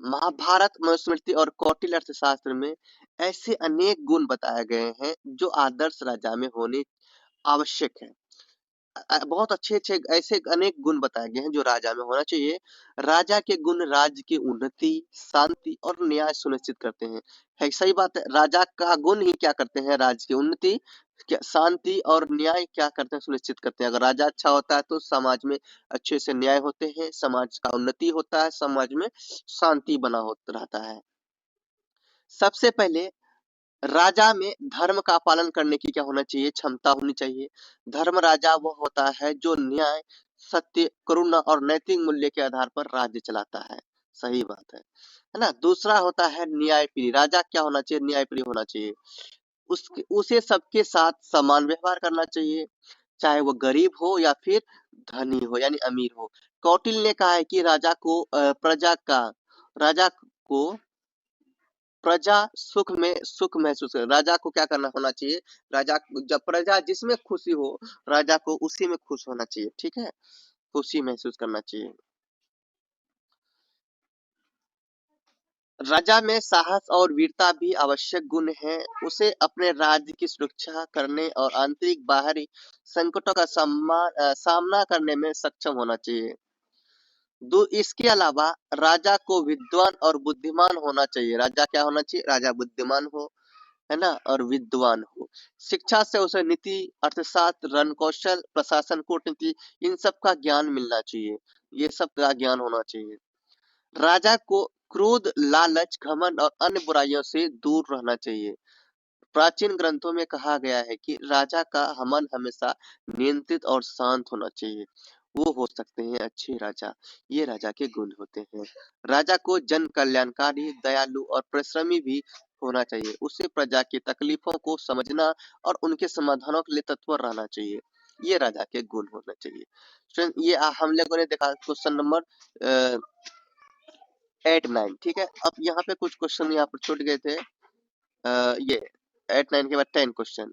महाभारत, मनुस्मृति और कौटिल्य अर्थशास्त्र में ऐसे अनेक गुण बताए गए हैं जो आदर्श राजा में होने आवश्यक है। बहुत अच्छे-अच्छे ऐसे अनेक गुण बताए गए हैं जो राजा में होना चाहिए। राजा के गुण राज्य की उन्नति, शांति और न्याय सुनिश्चित करते हैं। है सही बात है, राजा का गुण ही क्या करते हैं? राज्य की उन्नति, क्या शांति और न्याय क्या करते हैं? सुनिश्चित करते हैं। अगर राजा अच्छा होता है तो समाज में अच्छे से न्याय होते हैं, समाज का उन्नति होता है, समाज में शांति बना होता रहता है। सबसे पहले राजा में धर्म का पालन करने की क्या होना चाहिए? क्षमता होनी चाहिए। धर्म राजा वो होता है जो न्याय, सत्य, करुणा और नैतिक मूल्य के आधार पर राज्य चलाता है। सही बात है ना? दूसरा होता है न्यायप्रिय। राजा क्या होना चाहिए? न्यायप्रिय होना चाहिए। उसे सबके साथ समान व्यवहार करना चाहिए, चाहे वो गरीब हो या फिर धनी हो यानी अमीर हो। कौटिल्य ने कहा है कि राजा को प्रजा सुख महसूस करे। राजा को क्या करना होना चाहिए? राजा जब प्रजा जिसमें खुशी हो, राजा को उसी में खुश होना चाहिए, ठीक है? खुशी महसूस करना चाहिए। राजा में साहस और वीरता भी आवश्यक गुण है। उसे अपने राज्य की सुरक्षा करने और आंतरिक बाहरी संकटों का सामना करने में सक्षम होना चाहिए। इसके अलावा राजा को विद्वान और बुद्धिमान होना चाहिए। राजा क्या होना चाहिए? राजा बुद्धिमान हो, है ना, और विद्वान हो। शिक्षा से उसे नीति, अर्थशास्त्र, रण कौशल, प्रशासन, कूटनीति इन सब का ज्ञान मिलना चाहिए। ये सब का ज्ञान होना चाहिए। राजा को क्रोध, लालच, घमंड और अन्य बुराइयों से दूर रहना चाहिए। प्राचीन ग्रंथों में कहा गया है कि राजा का मन हमेशा नियंत्रित और शांत होना चाहिए। वो हो सकते हैं अच्छे राजा। ये राजा के गुण होते हैं। राजा को जन कल्याणकारी, दयालु और परिश्रमी भी होना चाहिए। उसे प्रजा की तकलीफों को समझना और उनके समाधानों के लिए तत्पर रहना चाहिए। ये राजा के गुण होना चाहिए। ये हम लोगों ने देखा क्वेश्चन नंबर 8, 9, ठीक है। अब यहाँ पे कुछ क्वेश्चन यहाँ पर छूट गए थे। ये 8, 9 के बाद 10 क्वेश्चन।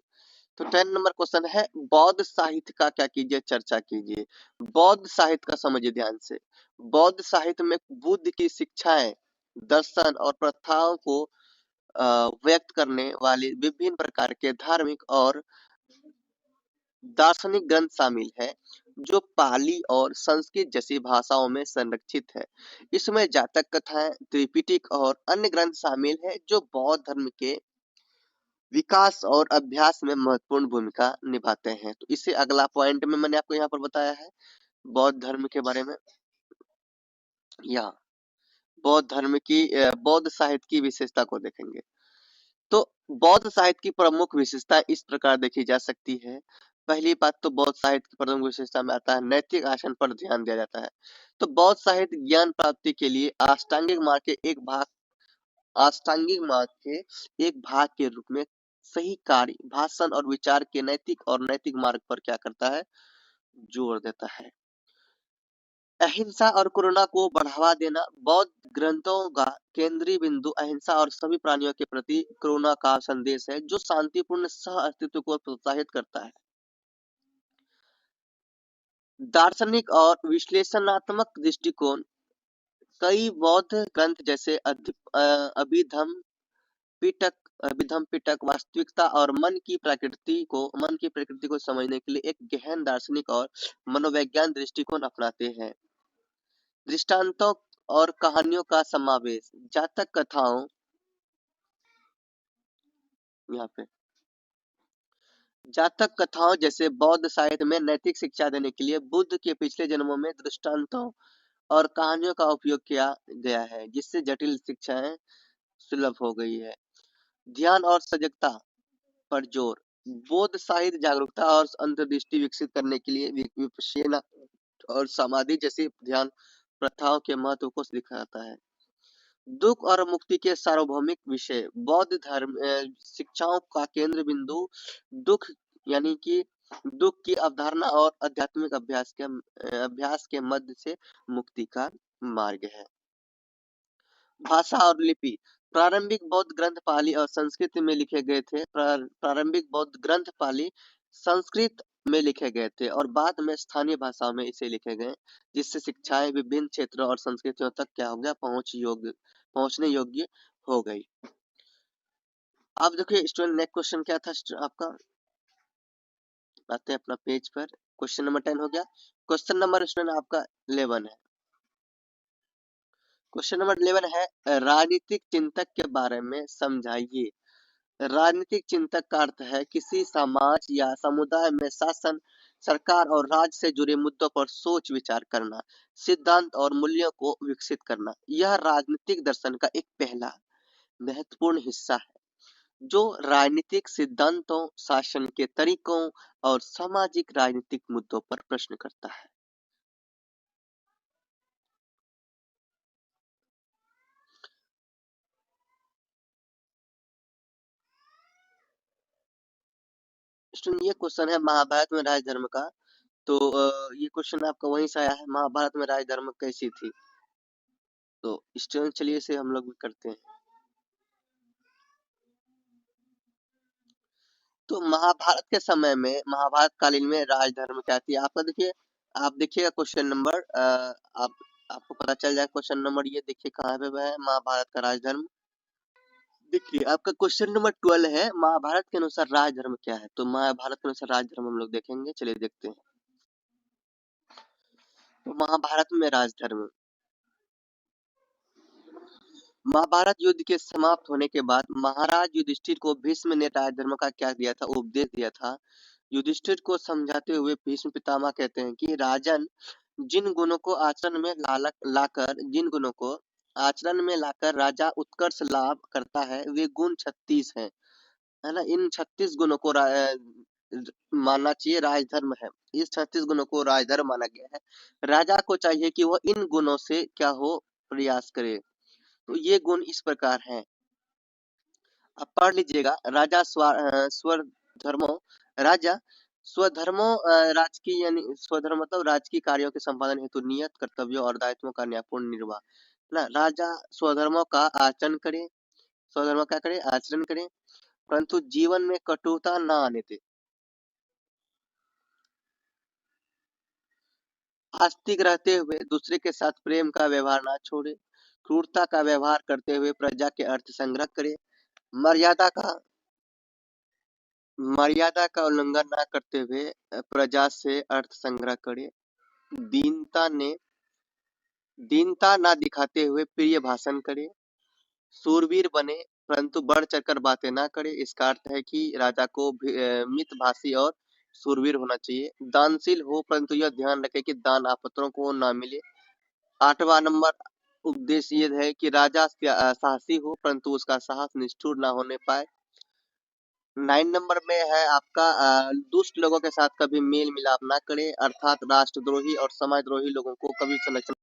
तो 10 नंबर क्वेश्चन है, बौद्ध साहित्य का क्या कीजिए? चर्चा कीजिए। बौद्ध साहित्य का समझिए ध्यान से। बौद्ध साहित्य में बुद्ध की शिक्षाएं, दर्शन और प्रथाओं को व्यक्त करने वाले विभिन्न प्रकार के धार्मिक और दार्शनिक ग्रंथ शामिल है जो पाली और संस्कृत जैसी भाषाओं में संरक्षित है। इसमें जातक कथाएं, त्रिपिटक और अन्य ग्रंथ शामिल है जो बौद्ध धर्म के विकास और अभ्यास में महत्वपूर्ण भूमिका निभाते हैं। तो इसे अगला पॉइंट में मैंने आपको यहाँ पर बताया है बौद्ध धर्म के बारे में। या बौद्ध धर्म की बौद्ध साहित्य की विशेषता को देखेंगे। तो बौद्ध साहित्य की प्रमुख विशेषता इस प्रकार देखी जा सकती है। पहली बात तो बौद्ध साहित्य की प्रमुख विशेषता में आता है नैतिक आचरण पर ध्यान दिया जाता है। तो बौद्ध साहित्य ज्ञान प्राप्ति के लिए अष्टांगिक मार्ग के रूप में सही कार्य, भाषण और विचार के नैतिक मार्ग पर क्या करता है? जोर देता है। अहिंसा और करुणा को बढ़ावा देना। बौद्ध ग्रंथों का केंद्रीय बिंदु अहिंसा और सभी प्राणियों के प्रति करुणा का संदेश है जो शांतिपूर्ण सह अस्तित्व को प्रोत्साहित करता है। दार्शनिक और विश्लेषणात्मक दृष्टिकोण। कई बौद्ध ग्रंथ जैसे अभिधम पिटक वास्तविकता और मन की प्रकृति को समझने के लिए एक गहन दार्शनिक और मनोवैज्ञानिक दृष्टिकोण अपनाते हैं। दृष्टांतों और कहानियों का समावेश। जातक कथाओं, यहाँ पे जातक कथाओं जैसे बौद्ध साहित्य में नैतिक शिक्षा देने के लिए बुद्ध के पिछले जन्मों में दृष्टांतों और कहानियों का उपयोग किया गया है, जिससे जटिल शिक्षाएं सुलभ हो गई है। ध्यान और सजगता पर जोर। बौद्ध साहित्य जागरूकता और अंतर्दृष्टि विकसित करने के लिए विपश्यना और समाधि जैसी ध्यान प्रथाओं के महत्व को दिखाता है। दुख और मुक्ति के सार्वभौमिक विषय। बौद्ध धर्म शिक्षाओं का केंद्र बिंदु दुख यानी कि दुख की अवधारणा और आध्यात्मिक अभ्यास के मध्य से मुक्ति का मार्ग है। भाषा और लिपि। प्रारंभिक बौद्ध ग्रंथ पाली और संस्कृत में लिखे गए थे। प्रारंभिक बौद्ध ग्रंथ पाली संस्कृत में लिखे गए थे और बाद में स्थानीय भाषाओं में इसे लिखे गए, जिससे शिक्षाएं विभिन्न क्षेत्रों और संस्कृतियों तक क्या हो गया, पहुंचने योग्य हो गई। अब देखिए स्टूडेंट, नेक्स्ट क्वेश्चन क्या था आपका, आते हैं अपना पेज पर। क्वेश्चन नंबर 10 हो गया। क्वेश्चन नंबर स्टूडेंट आपका 11 है। क्वेश्चन नंबर 11 है, राजनीतिक चिंतक के बारे में समझाइए। राजनीतिक चिंतक का अर्थ है किसी समाज या समुदाय में शासन, सरकार और राज्य से जुड़े मुद्दों पर सोच विचार करना, सिद्धांत और मूल्यों को विकसित करना। यह राजनीतिक दर्शन का एक पहला महत्वपूर्ण हिस्सा है, जो राजनीतिक सिद्धांतों, शासन के तरीकों और सामाजिक राजनीतिक मुद्दों पर प्रश्न करता है। ये क्वेश्चन है महाभारत में राज धर्म का। तो ये क्वेश्चन आपका वहीं से आया है, महाभारत में राज धर्म कैसी थी। तो स्टूडेंट चलिए इसे हम लोग भी करते हैं। तो महाभारत के समय में, महाभारत कालीन में राजधर्म क्या थी, आपका देखिए, आप देखिएगा क्वेश्चन नंबर, आप आपको पता चल जाए क्वेश्चन नंबर, ये देखिए कहाँ पे है महाभारत का राजधर्म। देखिए आपका क्वेश्चन नंबर 12 है, महाभारत के अनुसार राजधर्म क्या है। तो महाभारत के अनुसार राजधर्म हम लोग देखेंगे, चलिए देखते हैं। तो महाभारत में राजधर्म, महाभारत युद्ध के समाप्त होने के बाद महाराज युधिष्ठिर को भीष्म ने राजधर्म का क्या दिया था, उपदेश दिया था। युधिष्ठिर को समझाते हुए भीष्म पितामह कहते हैं कि राजन, जिन गुणों को आचरण में लाकर राजा उत्कर्ष लाभ करता है, वे गुण 36 हैं, है ना। इन 36 गुणों को मानना चाहिए राजधर्म है। इस 36 गुणों को राजधर्म माना गया है। राजा को चाहिए कि वह इन गुणों से क्या हो, प्रयास करे। तो ये गुण इस प्रकार हैं, आप पढ़ लीजिएगा। राजा स्वधर्मो, राजा स्वधर्मो, राजकीय यानी स्वधर्म मतलब राजकीय कार्यों के संपादन हेतु नियत कर्तव्यों और दायित्वों का न्यायपूर्ण निर्वाह, ना। राजा स्वधर्मों का आचरण करे, स्वधर्म क्या करे, आचरण करे, परंतु जीवन में कटुता न आने दे। आस्तिक रहते हुए दूसरे के साथ प्रेम का व्यवहार ना छोड़े, क्रूरता का व्यवहार करते हुए प्रजा के अर्थ संग्रह करे, मर्यादा का मर्यादा का उल्लंघन न करते हुए प्रजा से अर्थ संग्रह करे, दीनता ने दीनता न दिखाते हुए प्रिय भाषण करे, सूरवीर बने परंतु बढ़ चढ़कर बातें ना करे। इसका अर्थ है कि राजा को मितभाषी और सूरवीर होना चाहिए। दानशील हो परंतु यह ध्यान रखे कि दान आपत्रों को ना मिले। 8वां नंबर उपदेश ये है कि राजा साहसी हो परंतु उसका साहस निष्ठुर ना होने पाए। 9 नंबर में है आपका, दुष्ट लोगों के साथ कभी मेल मिलाप ना करे, अर्थात राष्ट्रद्रोही और समाजद्रोही लोगों को कभी संरक्षण।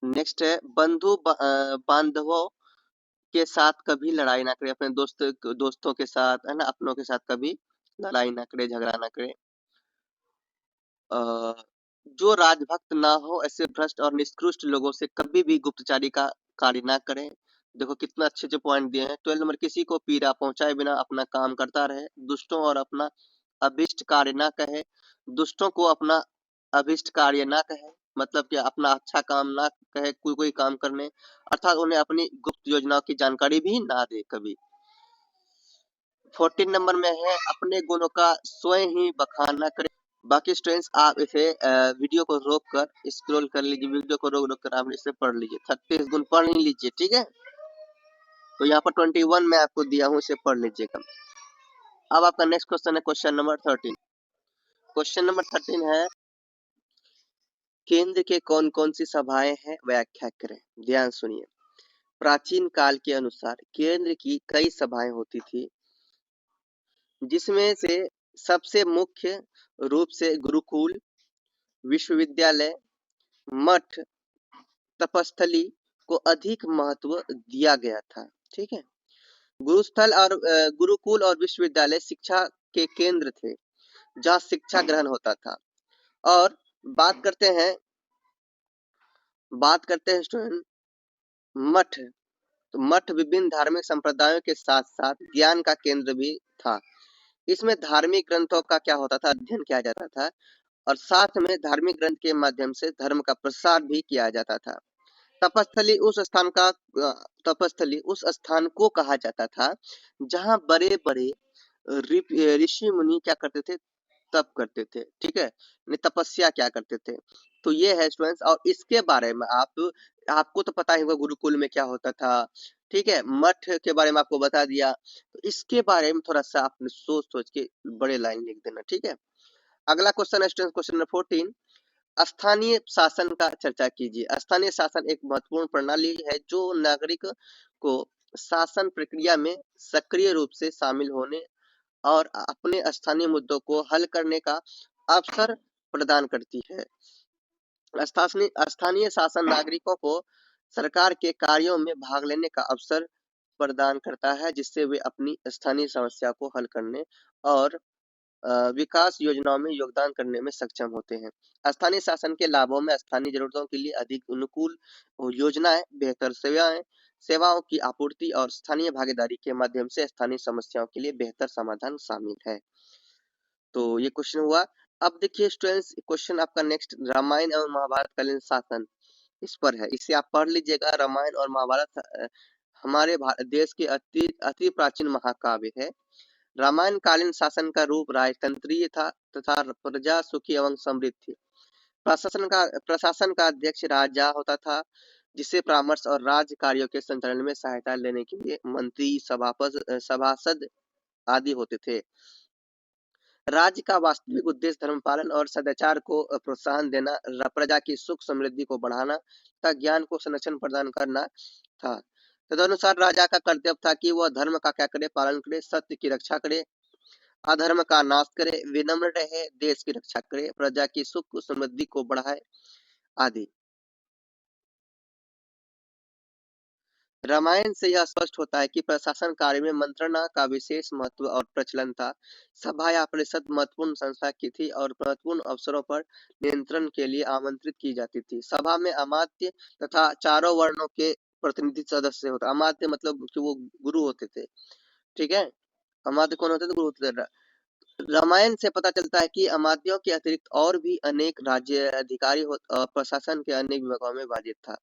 नेक्स्ट है, बांधवों के साथ कभी लड़ाई ना करे, अपने दोस्तों के साथ, है ना, अपनों के साथ कभी लड़ाई ना करे, झगड़ा ना करे। जो राजभक्त ना हो, ऐसे भ्रष्ट और निष्कृष्ट लोगों से कभी भी गुप्तचारी का कार्य ना करें। देखो कितना अच्छे अच्छे पॉइंट दिए हैं। 12 नंबर, किसी को पीड़ा पहुंचाए बिना अपना काम करता रहे, दुष्टों और अपना अभिष्ट कार्य ना कहे, दुष्टों को अपना अभिष्ट कार्य ना कहे, मतलब कि अपना अच्छा काम ना कहे, कोई काम करने, अर्थात उन्हें अपनी गुप्त योजनाओं की जानकारी भी ना दे कभी। 14 नंबर में है, अपने गुणों का स्वयं ही बखान ना करे। बाकी स्टूडेंट्स आप इसे वीडियो को रोक कर स्क्रॉल कर लीजिए, वीडियो को रोक रोक कर आप इसे पढ़ लीजिए, 36 गुण पढ़ लीजिए, ठीक है। तो यहाँ पर 21 मैं आपको दिया हूँ, इसे पढ़ लीजिएगा। अब आपका नेक्स्ट क्वेश्चन है क्वेश्चन नंबर 13। क्वेश्चन नंबर 13 है, केंद्र के कौन कौन सी सभाएं हैं, व्याख्या करें। ध्यान सुनिए। प्राचीन काल के अनुसार केंद्र की कई सभाएं होती थी, जिसमें से सबसे मुख्य रूप से गुरुकुल, विश्वविद्यालय, मठ, तपस्थली को अधिक महत्व दिया गया था। ठीक है। गुरुस्थल और गुरुकुल और विश्वविद्यालय शिक्षा के केंद्र थे, जहाँ शिक्षा ग्रहण होता था। और बात करते हैं स्टूडेंट मठ। तो मठ विभिन्न धार्मिक संप्रदायों के साथ साथ ज्ञान का केंद्र भी था। इसमें धार्मिक ग्रंथों का क्या होता था, अध्ययन किया जाता था, और साथ में धार्मिक ग्रंथ के माध्यम से धर्म का प्रसार भी किया जाता था। तपस्थली उस स्थान को कहा जाता था जहाँ बड़े बड़े ऋषि मुनि क्या करते थे, तप करते थे। ठीक है, तपस्या क्या करते थे। तो ये है स्टूडेंट्स। और इसके बारे में आपको तो पता ही होगा गुरुकुल में क्या होता था। ठीक है, मठ के बारे में आपको बता दिया। तो इसके बारे में थोड़ा सा आपने सोच सोच के बड़े लाइन लिख देना। ठीक है। अगला क्वेश्चन है स्टूडेंट्स क्वेश्चन नंबर 14। स्थानीय शासन का चर्चा कीजिए। स्थानीय शासन एक महत्वपूर्ण प्रणाली है जो नागरिक को शासन प्रक्रिया में सक्रिय रूप से शामिल होने और अपने स्थानीय मुद्दों को हल करने का अवसर प्रदान करती है। स्थानीय शासन नागरिकों को सरकार के कार्यों में भाग लेने का अवसर प्रदान करता है, जिससे वे अपनी स्थानीय समस्या को हल करने और विकास योजनाओं में योगदान करने में सक्षम होते हैं। स्थानीय शासन के लाभों में स्थानीय जरूरतों के लिए अधिक अनुकूल योजनाएं, बेहतर सेवाओं की आपूर्ति और स्थानीय भागीदारी के माध्यम से स्थानीय समस्याओं के लिए बेहतर समाधान शामिल है। तो ये क्वेश्चन हुआ। अब देखिए स्टूडेंट्स, क्वेश्चन आपका नेक्स्ट, रामायण और महाभारत कालीन शासन, इस पर है। इसे आप पढ़ लीजिएगा। रामायण और महाभारत हमारे देश के अति प्राचीन महाकाव्य है। रामायण कालीन शासन का रूप राजतंत्रीय था तथा प्रजा सुखी एवं समृद्ध थी। प्रशासन का अध्यक्ष राजा होता था, जिसे परामर्श और राज्य कार्यों के संचालन में सहायता लेने के लिए मंत्री, सभासद आदि होते थे। राज्य का वास्तविक उद्देश्य धर्म पालन और सदाचार को प्रोत्साहन देना, प्रजा की सुख समृद्धि को बढ़ाना तथा ज्ञान को संरक्षण प्रदान करना था। तदनुसार राजा का कर्तव्य था कि वह धर्म का क्या करे, पालन करे, सत्य की रक्षा करे, अधर्म का नाश करे, विनम्र रहे, देश की रक्षा करे, प्रजा की सुख समृद्धि को बढ़ाए आदि। रामायण से यह स्पष्ट होता है कि प्रशासन कार्य में मंत्रणा का विशेष महत्व और प्रचलन था। सभा या परिषद महत्वपूर्ण संस्था की थी और महत्वपूर्ण अवसरों पर नियंत्रण के लिए आमंत्रित की जाती थी। सभा में अमात्य तथा चारों वर्णों के प्रतिनिधि सदस्य होते। अमात्य मतलब कि वो गुरु होते थे। ठीक है, अमात्य कौन होते थे, गुरु होते थे। रामायण से पता चलता है कि अमात्यों के अतिरिक्त और भी अनेक राज्य अधिकारी प्रशासन के अनेक विभागों में बाधित था।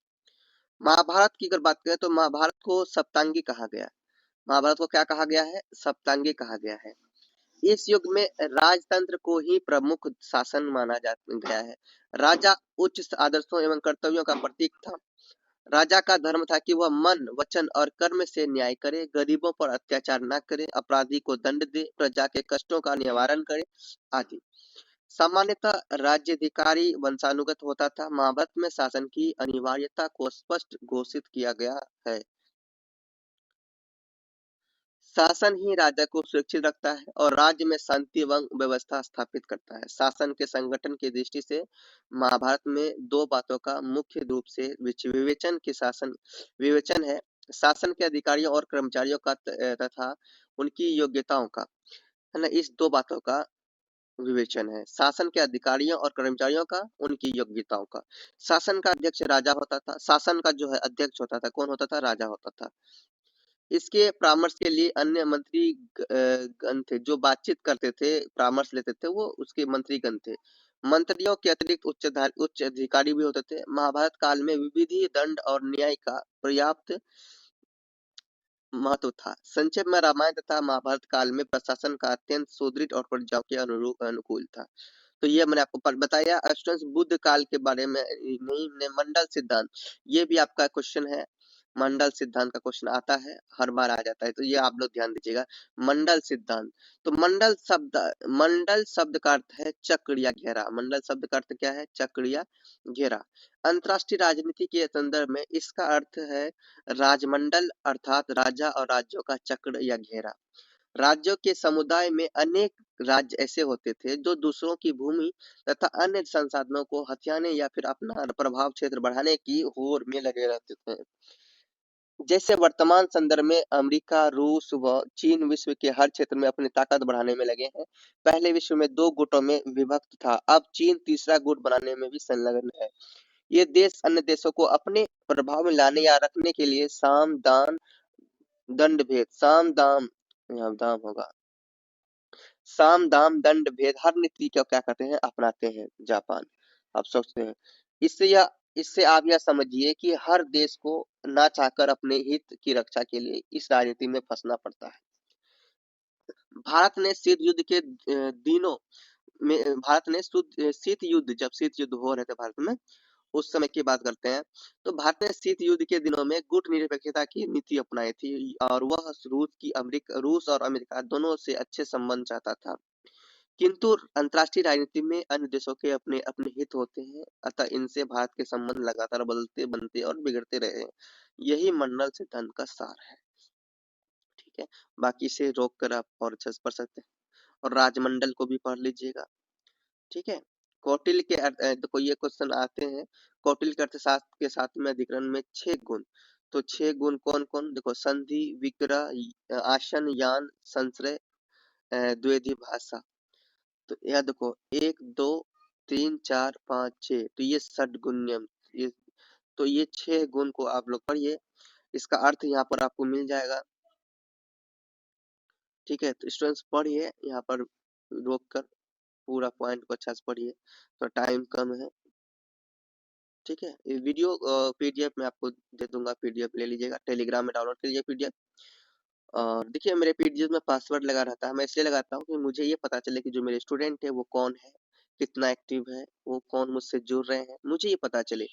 महाभारत की अगर बात करें तो महाभारत को सप्तांगी कहा गया। महाभारत को क्या कहा गया है, सप्तांगी कहा गया है। इस युग में राजतंत्र को ही प्रमुख शासन माना गया है। राजा उच्च आदर्शों एवं कर्तव्यों का प्रतीक था। राजा का धर्म था कि वह मन, वचन और कर्म से न्याय करे, गरीबों पर अत्याचार न करे, अपराधी को दंड दे, प्रजा के कष्टों का निवारण करे आदि। सामान्यतः राज्याधिकारी वंशानुगत होता था। महाभारत में शासन की अनिवार्यता को स्पष्ट घोषित किया गया है। शासन ही राजा को सुरक्षित रखता है और राज्य में शांति एवं व्यवस्था स्थापित करता है। शासन के संगठन की दृष्टि से महाभारत में दो बातों का मुख्य रूप से विवेचन है। शासन के अधिकारियों और कर्मचारियों का तथा उनकी योग्यताओं का, है ना, इस दो बातों का विवेचन है। शासन के अधिकारियों और कर्मचारियों का, उनकी योग्यताओं का। शासन का अध्यक्ष राजा होता था। शासन का जो है अध्यक्ष होता था, कौन होता था, राजा होता था। इसके परामर्श के लिए अन्य मंत्री गण थे जो बातचीत करते थे, परामर्श लेते थे, वो उसके मंत्री गण थे। मंत्रियों के अतिरिक्त उच्च अधिकारी भी होते थे। महाभारत काल में विधि, दंड और न्याय का पर्याप्त महत्व था। संक्षेप में रामायण तथा महाभारत काल में प्रशासन का अत्यंत सुदृढ़ और प्रजाओं के अनुकूल था। तो ये मैंने आपको बताया। स्टूडेंट्स, बुद्ध काल के बारे में नहीं, मंडल सिद्धांत, ये भी आपका क्वेश्चन है। मंडल सिद्धांत का क्वेश्चन आता है, हर बार आ जाता है, तो ये आप लोग ध्यान दीजिएगा। मंडल सिद्धांत, तो मंडल शब्द का अर्थ है चक्र या घेरा। मंडल शब्द का अर्थ क्या है? चक्र या घेरा। अंतरराष्ट्रीय राजनीति के संदर्भ में इसका अर्थ है राजमंडल, अर्थात राजा और राज्यों का चक्र या घेरा। राज्यों के समुदाय में अनेक राज्य ऐसे होते थे जो दूसरों की भूमि तथा अन्य संसाधनों को हथियाने या फिर अपना प्रभाव क्षेत्र बढ़ाने की होड़ में लगे रहते थे। जैसे वर्तमान संदर्भ में अमेरिका, रूस व चीन विश्व के हर क्षेत्र में अपनी ताकत बढ़ाने में लगे हैं। पहले विश्व में 2 गुटों में विभक्त था, अब चीन तीसरा गुट बनाने में भी संलग्न है। ये देश अन्य देशों को अपने प्रभाव में लाने या रखने के लिए साम दान दंड भेद, साम दाम, यहाँ दाम होगा, साम दाम दंड भेद हर नीति को क्या करते हैं? अपनाते हैं जापान। आप सोचते हैं इससे आप यह समझिए कि हर देश को ना चाहकर अपने हित की रक्षा के लिए इस राजनीति में फंसना पड़ता है। भारत ने शीत युद्ध के दिनों में शीत युद्ध, जब शीत युद्ध हो रहे थे भारत में, उस समय की बात करते हैं, तो भारत ने शीत युद्ध के दिनों में गुट निरपेक्षता की नीति अपनाई थी और वह रूस और अमेरिका दोनों से अच्छे संबंध चाहता था। किंतु अंतर्राष्ट्रीय राजनीति में अन्य देशों के अपने अपने हित होते हैं, अतः इनसे भारत के संबंध लगातार बदलते, बनते और बिगड़ते रहे हैं। यही मंडल सिद्धांत का सार है। ठीक है, बाकी से रोक कर आप और अच्छे से पढ़ सकते हैं, और राजमंडल को भी पढ़ लीजिएगा। ठीक है, कौटिल्य के देखो ये क्वेश्चन आते हैं, कौटिल्य के अर्थशास्त्र के 7वें अधिकरण में 6 गुण, तो 6 गुण कौन कौन? देखो, संधि, विग्रह, आसन, यान, संश्रय, द्विविध भाषा। तो यह देखो 1 2 3 4 5 6, तो ये षड्गुण्यम, ये तो ये 6 गुण को आप लोग पढ़िए, इसका अर्थ यहाँ पर आपको मिल जाएगा। ठीक है, तो स्टूडेंट्स पढ़िए, यहाँ पर रोक कर पूरा पॉइंट को अच्छा से पढ़िए, तो टाइम कम है। ठीक है, ये वीडियो पीडीएफ में आपको दे दूंगा, पीडीएफ ले लीजिएगा, टेलीग्राम में डाउनलोड कर लीजिए पीडीएफ। और देखिए मेरे पीडीएफ में पासवर्ड लगा रहता है, मैं इसलिए लगाता हूँ कि मुझे ये पता चले कि जो मेरे स्टूडेंट है वो कौन है, कितना एक्टिव है, वो कौन मुझसे जुड़ रहे हैं, मुझे ये पता चले।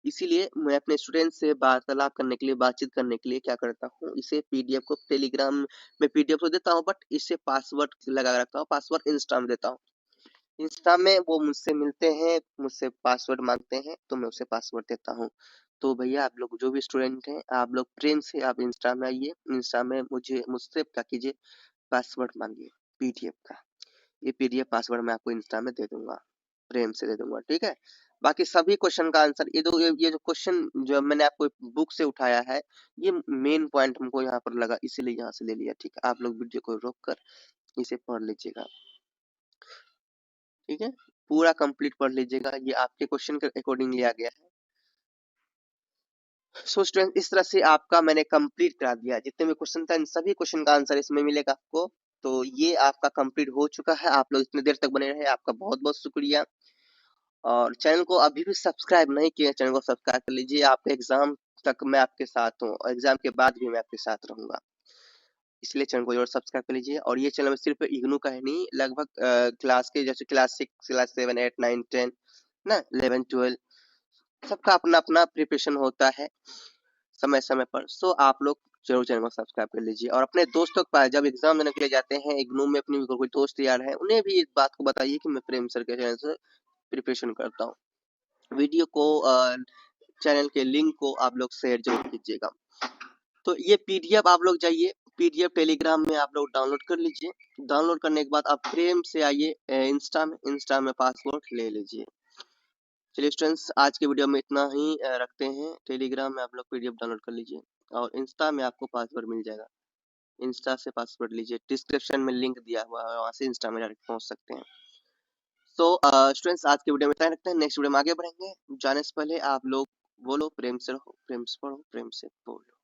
इसीलिए मैं अपने स्टूडेंट से वार्तालाप करने के लिए, बातचीत करने के लिए क्या करता हूँ, इसे पीडीएफ को टेलीग्राम में पीडीएफ को देता हूँ, बट इसे पासवर्ड लगा रखता हूँ, पासवर्ड इंस्टा में देता हूँ। इंस्टा में वो मुझसे मिलते हैं, मुझसे पासवर्ड मांगते हैं, तो मैं उसे पासवर्ड देता हूँ। तो भैया आप लोग जो भी स्टूडेंट हैं, आप लोग प्रेम से आप इंस्टा में आइए, इंस्टा में मुझसे क्या कीजिए, पासवर्ड मांगिए पीडीएफ का। ये पीडीएफ पासवर्ड मैं आपको इंस्टा में दे दूंगा, प्रेम से दे दूंगा। ठीक है, बाकी सभी क्वेश्चन का आंसर ये जो क्वेश्चन जो मैंने आपको बुक से उठाया है, ये मेन पॉइंट हमको यहाँ पर लगा, इसीलिए यहाँ से ले लिया। ठीक है, आप लोग वीडियो को रोक कर इसे पढ़ लीजिएगा। ठीक है, पूरा कंप्लीट पढ़ लीजिएगा, ये आपके क्वेश्चन के अकॉर्डिंग लिया गया है। सो स्टूडेंट, इस तरह से आपका मैंने कंप्लीट करा दिया, जितने भी क्वेश्चन था इन सभी क्वेश्चन का आंसर इसमें मिलेगा आपको। तो ये आपका कंप्लीट हो चुका है, आप लोग इतने देर तक बने रहे, आपका बहुत बहुत शुक्रिया। और चैनल को अभी भी सब्सक्राइब नहीं किया, चैनल को सब्सक्राइब कर लीजिए। आपके एग्जाम तक मैं आपके साथ हूँ, और एग्जाम के बाद भी मैं आपके साथ रहूंगा, इसलिए चैनल को जरूर सब्सक्राइब कर लीजिए। और ये चैनल में सिर्फ इग्नू का है नहीं, लगभग क्लास के जैसे क्लास 6, क्लास 7, 8, 9, 10 ना, 11, 12, सबका अपना अपना प्रिपरेशन होता है समय समय पर। सो आप लोग जरूर चैनल को सब्सक्राइब कर लीजिए, और अपने दोस्तों के पास जब एग्जाम देने के लिए जाते हैं, इग्नू में अपनी कोई दोस्त यार है, उन्हें भी इस बात को बताइए कि मैं प्रेम सर के चैनल से प्रिपरेशन करता हूँ। वीडियो को चैनल के लिंक को आप लोग शेयर जरूर कीजिएगा। तो ये पीडीएफ आप लोग जाइए, पीडीएफ टेलीग्राम में आप लोग डाउनलोड कर लीजिए। डाउनलोड करने के बाद आप प्रेम से आइए इंस्टा में पासवर्ड ले लीजिए। चलिए स्टूडेंट्स, आज के वीडियो में इतना ही रखते हैं। टेलीग्राम में आप लोग पीडीएफ डाउनलोड कर लीजिए, और इंस्टा में आपको पासवर्ड मिल जाएगा, इंस्टा से पासवर्ड लीजिए, डिस्क्रिप्शन में लिंक दिया हुआ है, वहाँ से इंस्टा में डायरेक्ट पहुँच सकते हैं। तो स्टूडेंट्स, आज के वीडियो में इतना ही रखते हैं, नेक्स्ट वीडियो में आगे बढ़ेंगे। जाने से पहले आप लोग बोलो, प्रेम से रहो, प्रेम से पढ़ो, प्रेम से बोलो।